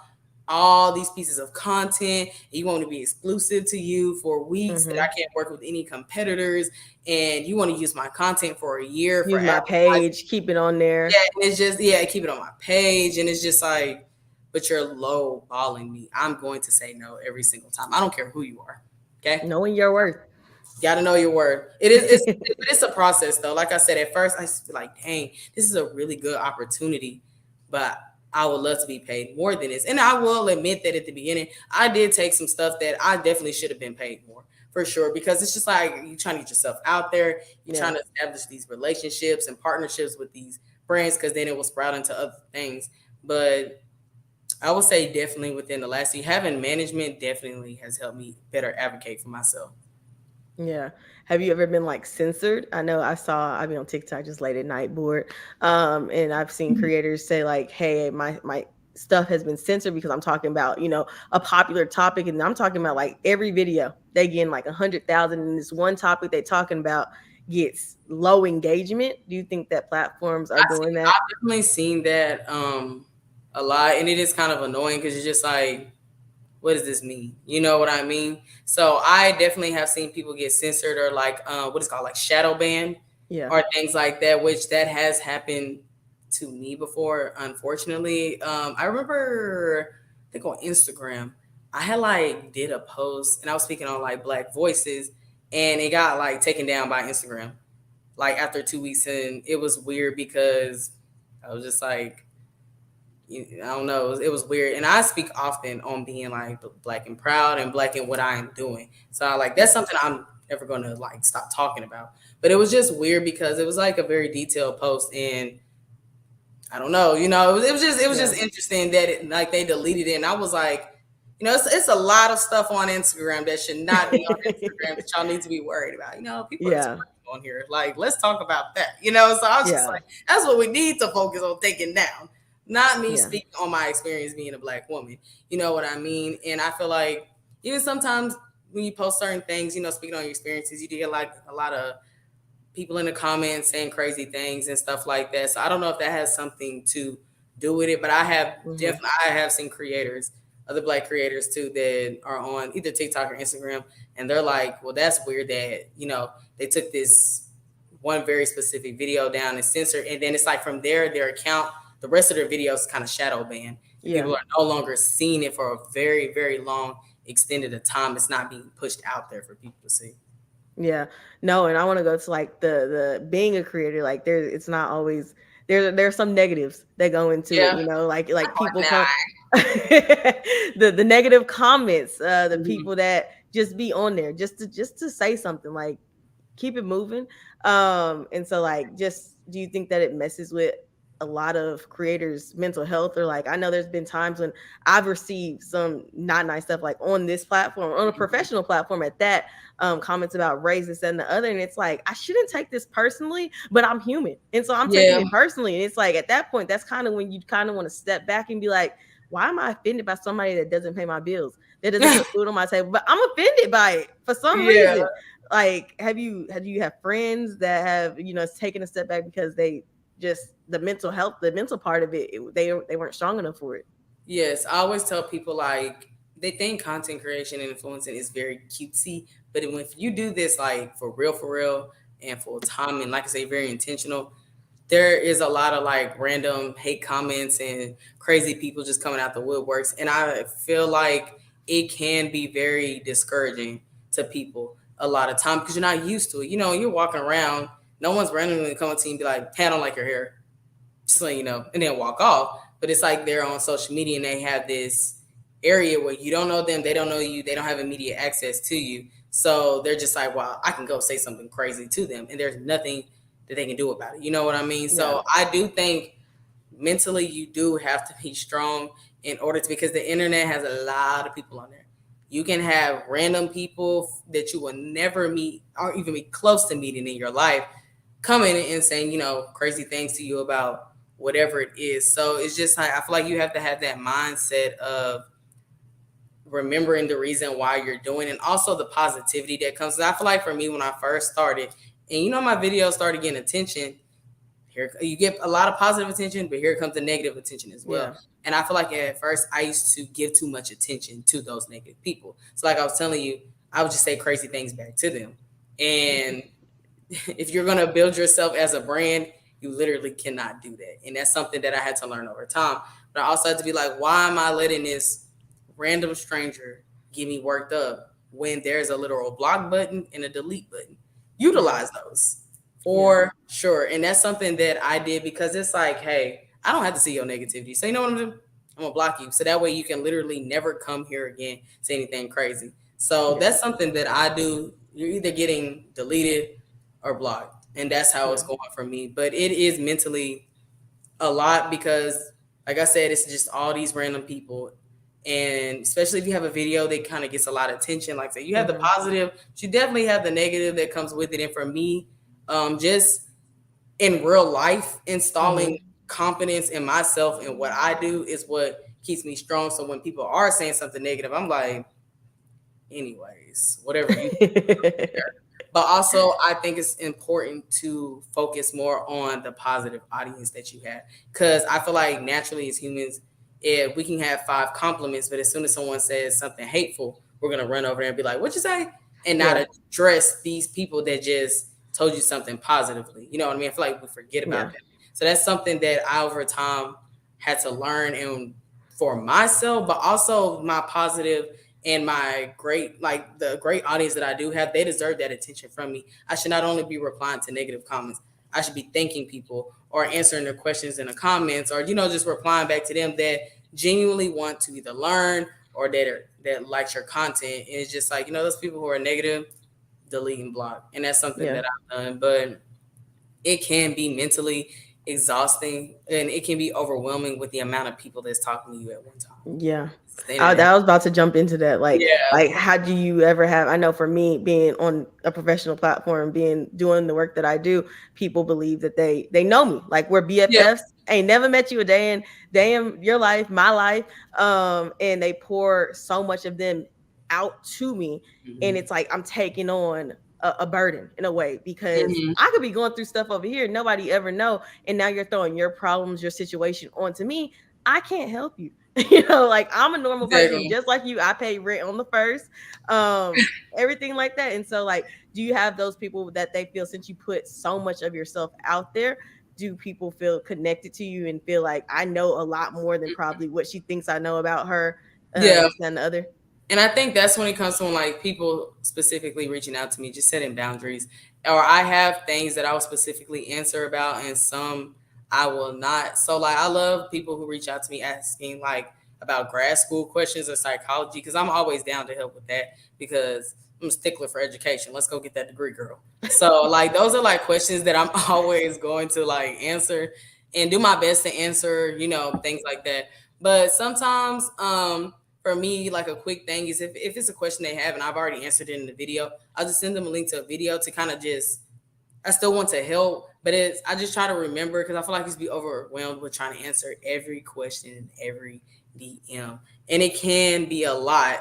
all these pieces of content. You want to be exclusive to you for weeks, that I Mhm. can't work with any competitors, and you want to use my content for a year for Use my advertising. page, keep it on there. Yeah, and it's just, yeah, keep it on my page, and it's just like, but you're low balling me. I'm going to say no every single time. I don't care who you are. Okay, Knowing your worth. got to know your word. It's a process though. Like I said, at first I used to be like, dang, this is a really good opportunity, but I would love to be paid more than this. And I will admit that at the beginning, I did take some stuff that I definitely should have been paid more, for sure, because it's just like you're trying to get yourself out there, you're Yeah. trying to establish these relationships and partnerships with these brands, because then it will sprout into other things. But I would say definitely within the last year, having management definitely has helped me better advocate for myself. Yeah. Have you ever been like censored? I know I've been on TikTok just late at night bored. And I've seen creators say like, hey, my stuff has been censored because I'm talking about, a popular topic. And I'm talking about like every video they get like 100,000 in this one topic they talking about gets low engagement. Do you think that platforms are doing that? I've definitely seen that a lot, and it is kind of annoying because you're just like, what does this mean? You know what I mean? So I definitely have seen people get censored, or like what is called like shadow ban, Yeah. or things like that, which that has happened to me before, unfortunately. I remember, I think on Instagram, I had like did a post and I was speaking on like black voices, and it got like taken down by Instagram like after 2 weeks, and it was weird because I was just like, I don't know, it was weird. And I speak often on being like black and proud and black in what I am doing. So I like, that's something I'm never gonna like stop talking about. But it was just weird because it was like a very detailed post, and I don't know, it was Yeah. just interesting that like they deleted it, and I was like, it's a lot of stuff on Instagram that should not be on Instagram that y'all need to be worried about. People are Yeah. twerking on here. Like, let's talk about that. So I was just Yeah. like, that's what we need to focus on taking down. Not me Yeah. speaking on my experience being a black woman. You know what I mean? And I feel like even sometimes when you post certain things, speaking on your experiences, you do get like a lot of people in the comments saying crazy things and stuff like that. So I don't know if that has something to do with it, but Hmm. I have seen creators, other black creators too, that are on either TikTok or Instagram, and they're like, "Well, that's weird that they took this one very specific video down and censored, and then it's like from their account, the rest of their videos kind of shadow banned, and Yeah. people are no longer seeing it for a very very long extended of time. It's not being pushed out there for people to see." Yeah. No, and I want to go to like the being a creator, like there it's not always there's some negatives that go into it, Yeah. like people Nah. come the negative comments, the Mhm. people that just be on there just to say something, like keep it moving. And so like just do you think that it messes with a lot of creators mental health, or like I know there's been times when I've received some not nice stuff like on this platform, on a professional platform at that, comments about race, this and the other, and it's like I shouldn't take this personally, but I'm human, and so I'm taking Yeah. it personally, and it's like at that point that's kind of when you kind of want to step back and be like, why am I offended by somebody that doesn't pay my bills, that doesn't put food on my table, but I'm offended by it for some Yeah. reason? Like have you friends that have taken a step back because they just the mental health, the mental part of it, they weren't strong enough for it? Yes, I always tell people like they think content creation and influencing is very cutesy, but if you do this like for real, and full time, and like I say, very intentional, there is a lot of like random hate comments and crazy people just coming out the woodworks, and I feel like it can be very discouraging to people a lot of time because you're not used to it. You're walking around, no one's randomly coming to you and be like, "Hey, I don't like your hair," just so you know, and then walk off. But it's like they're on social media and they have this area where you don't know them, they don't know you, they don't have immediate access to you. So they're just like, well, I can go say something crazy to them, and there's nothing that they can do about it. You know what I mean? Yeah. So I do think mentally you do have to be strong in order to, because the internet has a lot of people on there. You can have random people that you will never meet or even be close to meeting in your life coming and saying, crazy things to you about whatever it is. So it's just like I feel like you have to have that mindset of remembering the reason why you're doing, and also the positivity that comes. I feel like for me when I first started, and my videos started getting attention, here you get a lot of positive attention, but here comes the negative attention as well. Yeah. And I feel like at first I used to give too much attention to those negative people. So like I was telling you, I would just say crazy things back to them. And if you're going to build yourself as a brand, you literally cannot do that. And that's something that I had to learn over time. But I also had to be like, why am I letting this random stranger get me worked up when there's a literal block button and a delete button? Yeah. Utilize those Yeah. for sure. And that's something that I did because it's like, hey, I don't have to see your negativity. So you know what I'm doing? I'm gonna block you. So that way you can literally never come here again, say anything crazy. So Yeah. that's something that I do. You're either getting deleted or blocked. And that's how it's Yeah. going for me. But it is mentally a lot because, like I said, it's just all these random people. And especially if you have a video that kind of gets a lot of attention, like say you have the Hmm. positive, but you definitely have the negative that comes with it. And for me, just in real life, Hmm. installing confidence in myself and what I do is what keeps me strong. So when people are saying something negative, I'm like, anyways, whatever you but also I think it's important to focus more on the positive audience that you have, because I feel like naturally as humans, if we can have five compliments, but as soon as someone says something hateful, we're gonna run over there and be like, "What you say?" and not Yeah. address these people that just told you something positively. You know what I mean? I feel like we forget about Yeah. that. So that's something that I over time had to learn, and for myself, but also my positive and my great, like the great audience that I do have, they deserve that attention from me. I should not only be replying to negative comments, I should be thanking people or answering their questions in the comments, or just replying back to them that genuinely want to either learn or that likes your content. And it's just like, those people who are negative, delete and block. And that's something Yeah. that I've done. But it can be mentally exhausting and it can be overwhelming with the amount of people that's talking to you at one time. Yeah. It's the internet. I was about to jump into that. Yeah. Like, how do you ever have? I know for me, being on a professional platform, being doing the work that I do, people believe that they know me. Like we're Yep. BFFs. Ain't never met you a day in your life, my life. And they pour so much of them out to me, and Hmm. it's like I'm taking on a burden in a way because Hmm. I could be going through stuff over here, nobody ever know, and now you're throwing your problems, your situation onto me. I can't help you. Like I'm a normal person Exactly. just like you. I pay rent on the first, um, everything like that. And so, like, do you have those people that they feel since you put so much of yourself out there? Do people feel connected to you and feel like I know a lot more than probably what she thinks I know about her? Yeah. This, that, and the other. And I think that's when it comes from like people specifically reaching out to me, just setting boundaries. Or I have things that I will specifically answer about and some I will not. So like I love people who reach out to me asking like about grad school questions or psychology because I'm always down to help with that because I'm a stickler for education. Let's go get that degree, girl. So like those are like questions that I'm always going to like answer and do my best to answer, things like that. But sometimes for me, like a quick thing is if it's a question they have and I've already answered it in the video, I'll just send them a link to a video to kind of just, I still want to help, but I just try to remember because I feel like I used to be overwhelmed with trying to answer every question in every DM. And it can be a lot,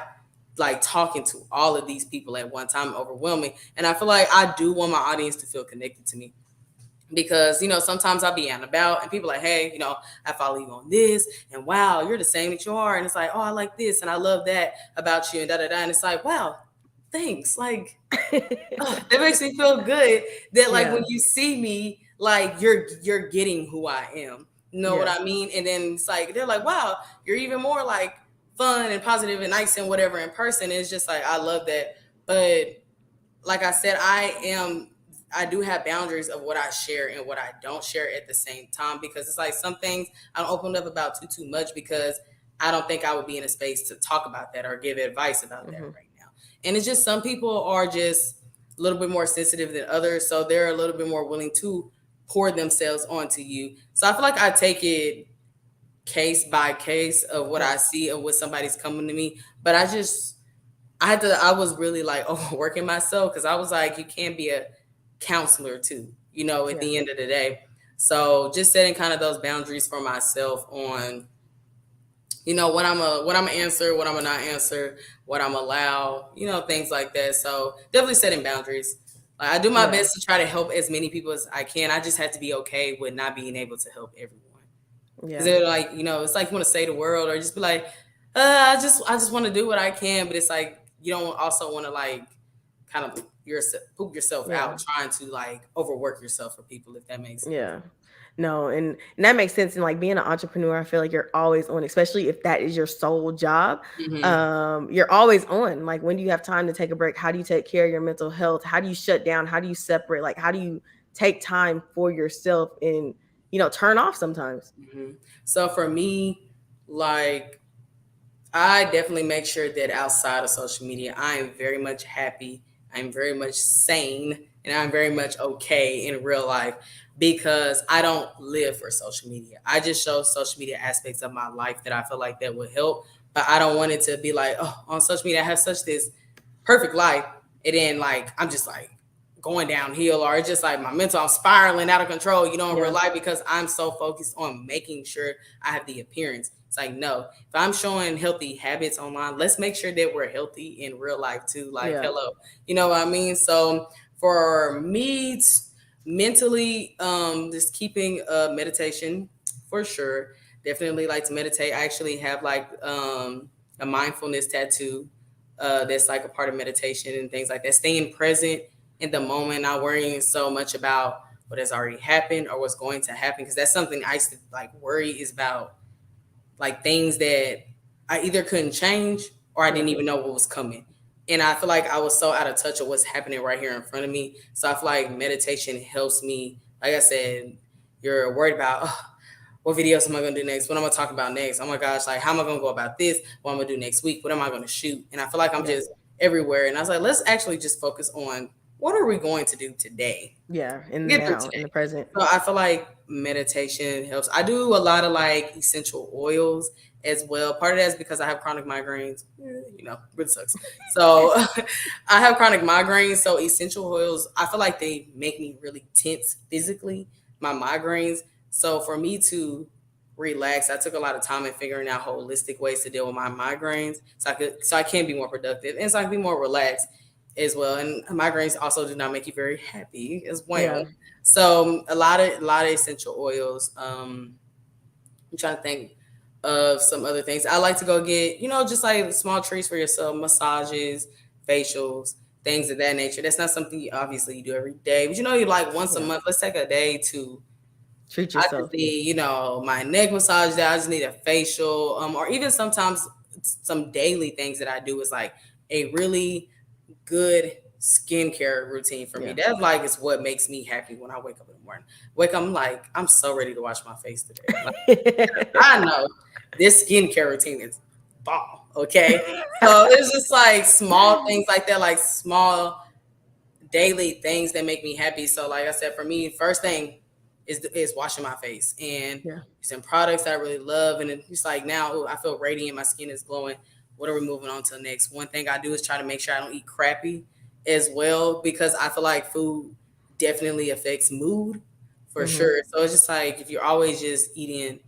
like talking to all of these people at one time, overwhelming. And I feel like I do want my audience to feel connected to me because sometimes I'll be out and about and people are like, hey, I follow you on this and wow, you're the same that you are, and it's like, oh, I like this and I love that about you and da da da, and it's like, wow, thanks, like, that makes me feel good that like Yeah. when you see me, like you're getting who I am, you know what Yeah. I mean? And then it's like they're like, wow, you're even more like fun and positive and nice and whatever in person. And it's just like I love that. But like I said, I do have boundaries of what I share and what I don't share at the same time because it's like some things I don't open up about too much because I don't think I would be in a space to talk about that or give advice about that Hmm. right now. And it's just some people are just a little bit more sensitive than others, so they're a little bit more willing to pour themselves onto you. So I feel like I take it case by case of what Yeah. I see of what somebody's coming to me, but I was really like overworking myself because I was like, you can't be a counselor too, at Yeah. the end of the day. So just setting kind of those boundaries for myself on, what I'm a answer, what I'm gonna not answer, what I'm allow, things like that. So definitely setting boundaries. Like I do my Yeah. best to try to help as many people as I can. I just have to be okay with not being able to help everyone. Because Yeah. they're like, it's like you want to say the world or just be like, I just want to do what I can, but it's like you don't also want to like kind of poop yourself Yeah. out trying to like overwork yourself for people, if that makes sense. Yeah. No, and that makes sense. And like being an entrepreneur, I feel like you're always on, especially if that is your sole job. Hmm. You're always on. Like when do you have time to take a break? How do you take care of your mental health? How do you shut down? How do you separate? Like how do you take time for yourself and turn off sometimes? Hmm. So for me, like I definitely make sure that outside of social media, I am very much happy. I'm very much sane and I'm very much okay in real life because I don't live for social media. I just show social media aspects of my life that I feel like that would help. But I don't want it to be like, oh, on social media, I have such this perfect life. And then like, I'm just like going downhill or it's just like my mental, I'm spiraling out of control, in real Yeah. life because I'm so focused on making sure I have the appearance. It's like, no, if I'm showing healthy habits online, let's make sure that we're healthy in real life too. Like, Yeah. hello, you know what I mean? So for me, mentally, just keeping meditation for sure. Definitely like to meditate. I actually have like a mindfulness tattoo that's like a part of meditation and things like that. Staying present in the moment, not worrying so much about what has already happened or what's going to happen. Because that's something I used to like worry is about like things that I either couldn't change or I didn't Yeah. even know what was coming. And I feel like I was so out of touch of what's happening right here in front of me. So I feel like meditation helps me. Like I said, you're worried about what videos am I gonna do next? What am I talking about next? Oh my gosh, like how am I gonna go about this? What am I gonna do next week? What am I gonna shoot? And I feel like I'm Yeah. just everywhere. And I was like, let's actually just focus on what are we going to do today? Yeah, in the Get through now, in today. the present. So I feel like meditation helps. I do a lot of like essential oils as well. Part of that is because I have chronic migraines. Really sucks. So I have chronic migraines. So essential oils, I feel like they make me really tense physically, my migraines. So for me to relax, I took a lot of time in figuring out holistic ways to deal with my migraines, so I can be more productive and so I can be more relaxed as well. And migraines also do not make you very happy as well. Yeah, So a lot of essential oils. I'm trying to think of some other things. I like to go get, just like small treats for yourself, massages, facials, things of that nature. That's not something obviously you do every day, but you like once a yeah. month. Let's take a day to. Treat I just yourself. need, my neck massage. That I just need a facial, or even sometimes some daily things that I do is like a really good skincare routine for me. Yeah. That like is what makes me happy when I wake up in the morning. Wake up, I'm like, I'm so ready to wash my face today. Like, I know this skincare routine is bomb. Okay. So it's just like small things like that, like small daily things that make me happy. So like I said, for me, first thing is washing my face and Yeah. using products that I really love. And it's like now ooh, I feel radiant, my skin is glowing. What are we moving on to next? One thing I do is try to make sure I don't eat crappy as well because I feel like food definitely affects mood for Mhm. sure. So it's just like if you're always just eating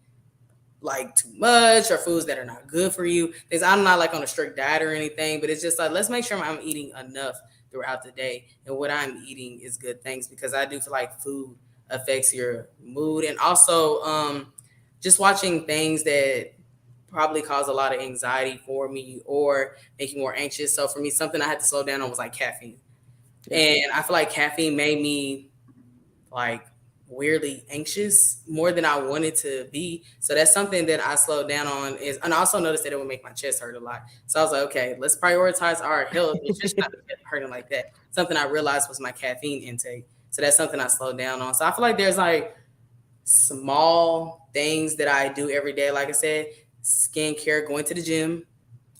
like too much or foods that are not good for you. Because I'm not like on a strict diet or anything, but it's just like let's make sure I'm eating enough throughout the day, and what I'm eating is good things because I do feel like food affects your mood, and also just watching things that probably cause a lot of anxiety for me or make you more anxious. So for me, something I had to slow down on was like caffeine, Yeah. and I feel like caffeine made me like weirdly anxious more than I wanted to be. So that's something that I slowed down on is and I also noticed that it would make my chest hurt a lot. So I was like, okay, let's prioritize our health. It should not be hurting like that. Something I realized was my caffeine intake. So that's something I slowed down on. So I feel like there's like small things that I do every day. Like I said, skincare, going to the gym,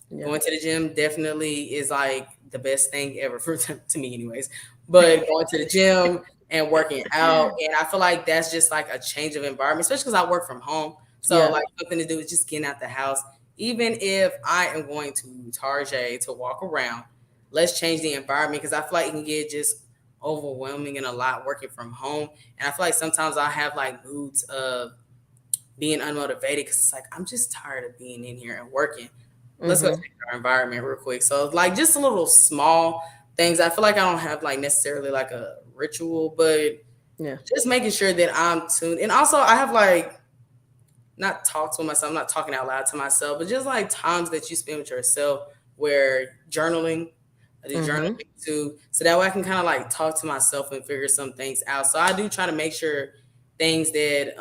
Yeah. going to the gym definitely is like the best thing ever for to me, anyways. But going to the gym and working out, and I feel like that's just like a change of environment, especially because I work from home. So Yeah. like something to do is just getting out the house. Even if I am going to Target to walk around, let's change the environment because I feel like it can get just overwhelming and a lot working from home. And I feel like sometimes I have like moods of being unmotivated because it's like I'm just tired of being in here and working. Let's go Mhm. check our environment real quick. So like just a little small things. I feel like I don't have like necessarily like a ritual, but Yeah. just making sure that I'm tuned. And also I have like not talk to myself, I'm not talking out loud to myself, but just like times that you spend with yourself where journaling, I do Mhm. journaling too. So that way I can kind of like talk to myself and figure some things out. So I do try to make sure things that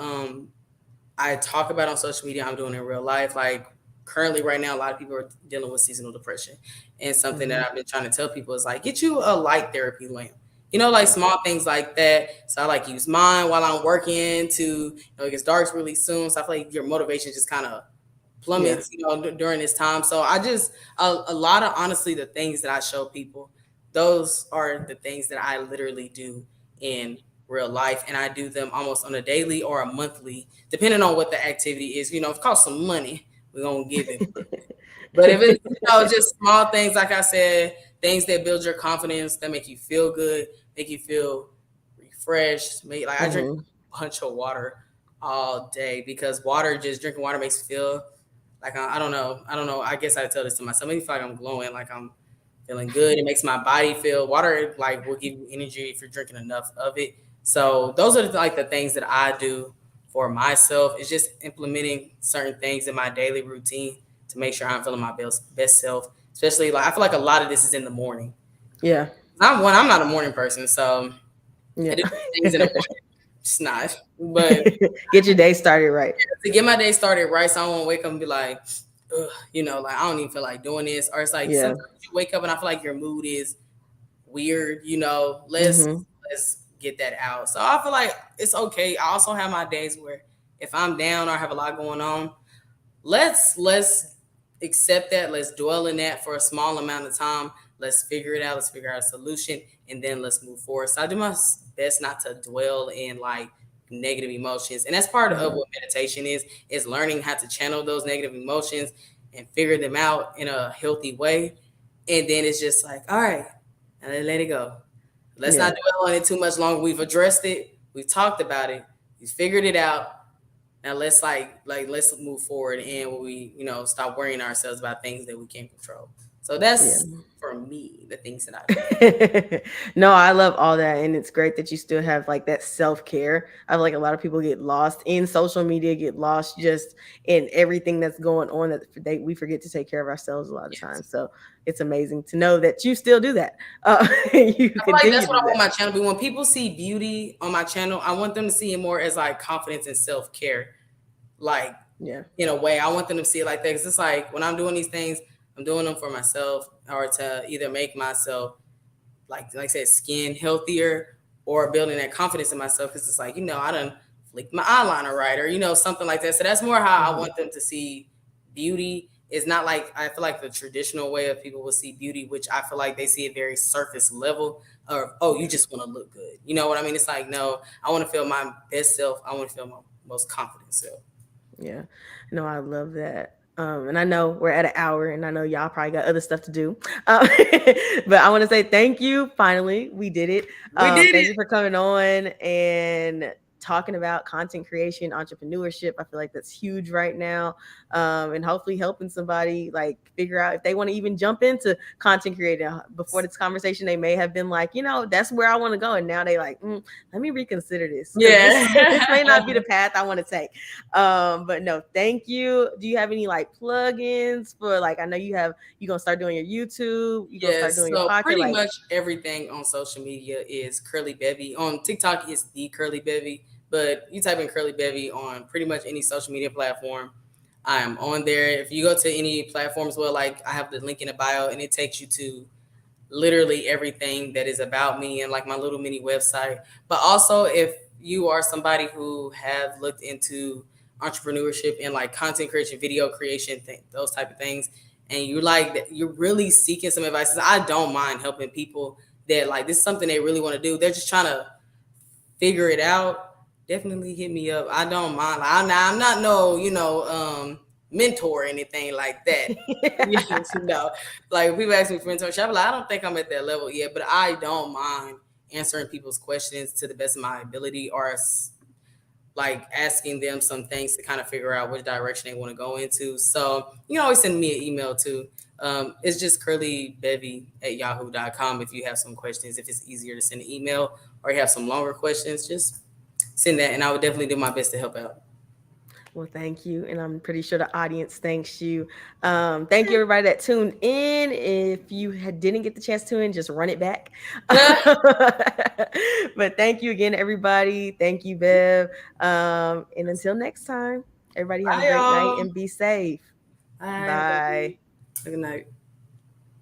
I talk about on social media, I'm doing in real life. Like currently, right now, a lot of people are dealing with seasonal depression. And something that Mhm. I've been trying to tell people is like, get you a light therapy lamp. Like Yeah. small things like that. So I like use mine while I'm working to, it gets dark really soon. So I feel like your motivation just kind of Yeah. plummets, during this time. So I just, a lot of honestly, the things that I show people, those are the things that I literally do in real life. And I do them almost on a daily or a monthly, depending on what the activity is. If it costs some money, we're going to give it. But if it's, just small things, like I said, things that build your confidence, that make you feel good, make you feel refreshed. Like I drink Mhm. a bunch of water all day because water, just drinking water makes me feel like I don't know. I don't know. I guess I tell this to myself. Maybe feel like I'm glowing, like I'm feeling good. It makes my body feel water like will give you energy if you're drinking enough of it. So those are like the things that I do for myself. It's just implementing certain things in my daily routine to make sure I'm feeling my best self. Especially like I feel like a lot of this is in the morning. Yeah. I'm not a morning person, so I Yeah. do things in the morning. Just not. But Get your day started right. to get my day started right, so I won't wake up and be like, ugh, like I don't even feel like doing this. Or it's like Yeah. sometimes you wake up and I feel like your mood is weird. Let's Mhm. let's get that out. So I feel like it's okay. I also have my days where if I'm down or I have a lot going on, let's accept that. Let's dwell in that for a small amount of time. Let's figure it out. Let's figure out a solution and then let's move forward. So I do my best not to dwell in like negative emotions, and that's part of Mhm. what meditation is learning how to channel those negative emotions and figure them out in a healthy way. And then it's just like, all right, and then let it go. Let's not Yeah. dwell on it too much longer. We've addressed it. We've talked about it. We figured it out. Now let's let's move forward, and we stop worrying ourselves about things that we can't control. So Yeah. that's for me the things that I do. No, I love all that, and it's great that you still have like that self care. I feel like a lot of people get lost in social media, get lost just in everything that's going on that we forget to take care of ourselves a lot of Yes. times. So it's amazing to know that you still do that. You I feel like continue that's to what I do want that. my channel to be. When people see beauty on my channel, I want them to see it more as like confidence and self care. Like Yeah. in a way, I want them to see it like that. Because it's like when I'm doing these things, I'm doing them for myself or to either make myself like I said, skin healthier or building that confidence in myself. Because it's like I done flicked my eyeliner right or something like that. So that's more how I Mhm. want them to see beauty. It's not like I feel like the traditional way of people will see beauty, which I feel like they see it very surface level. Or oh, you Yeah. just want to look good. You know what I mean? It's like no, I want to feel my best self. I want to feel my most confident self. Yeah. No, I love that. And I know we're at an hour, and I know y'all probably got other stuff to do. But I want to say thank you. Finally, we did it. We did Thank it. you for coming on and talking about content creation, entrepreneurship. I feel like that's huge right now. And hopefully helping somebody like figure out if they want to even jump into content creating. Before this conversation, they may have been like, that's where I want to go. And now they like, let me reconsider this because Yeah. this may not be the path I want to take. But no, thank you. Do you have any like plugins for like I know you gonna start doing your YouTube, you gonna start Yes, doing your so podcast, pretty like much everything on social media is Curly Bevy. On TikTok, it's the Curly Bevy, but you type in Curly Bevy on pretty much any social media platform. I am on there. If you go to any platforms, well, like I have the link in the bio, and it takes you to literally everything that is about me and like my little mini website. But also, if you are somebody who have looked into entrepreneurship and like content creation, video creation, those type of things, and you like you're really seeking some advice, I don't mind helping people that like this is something they really want to do. They're just trying to figure it out. Definitely hit me up. I don't mind. I'm not no mentor or anything like that. Yes, like people ask me for mentorship, I'm like, I don't think I'm at that level yet, but I don't mind answering people's questions to the best of my ability, or like asking them some things to kind of figure out which direction they want to go into. So you can always send me an email too. It's just curlybevy@yahoo.com if you have some questions. If it's easier to send an email or you have some longer questions, just send that, and I would definitely do my best to help out. well, thank you, and I'm pretty sure the audience thanks you. Thank you everybody that tuned in. If you didn't get the chance to tune in, just run it back. But thank you again, everybody. Thank you, Bev. And until next time, everybody have a Bye, great night y'all. and be safe. Bye, everybody. Bye. Good night.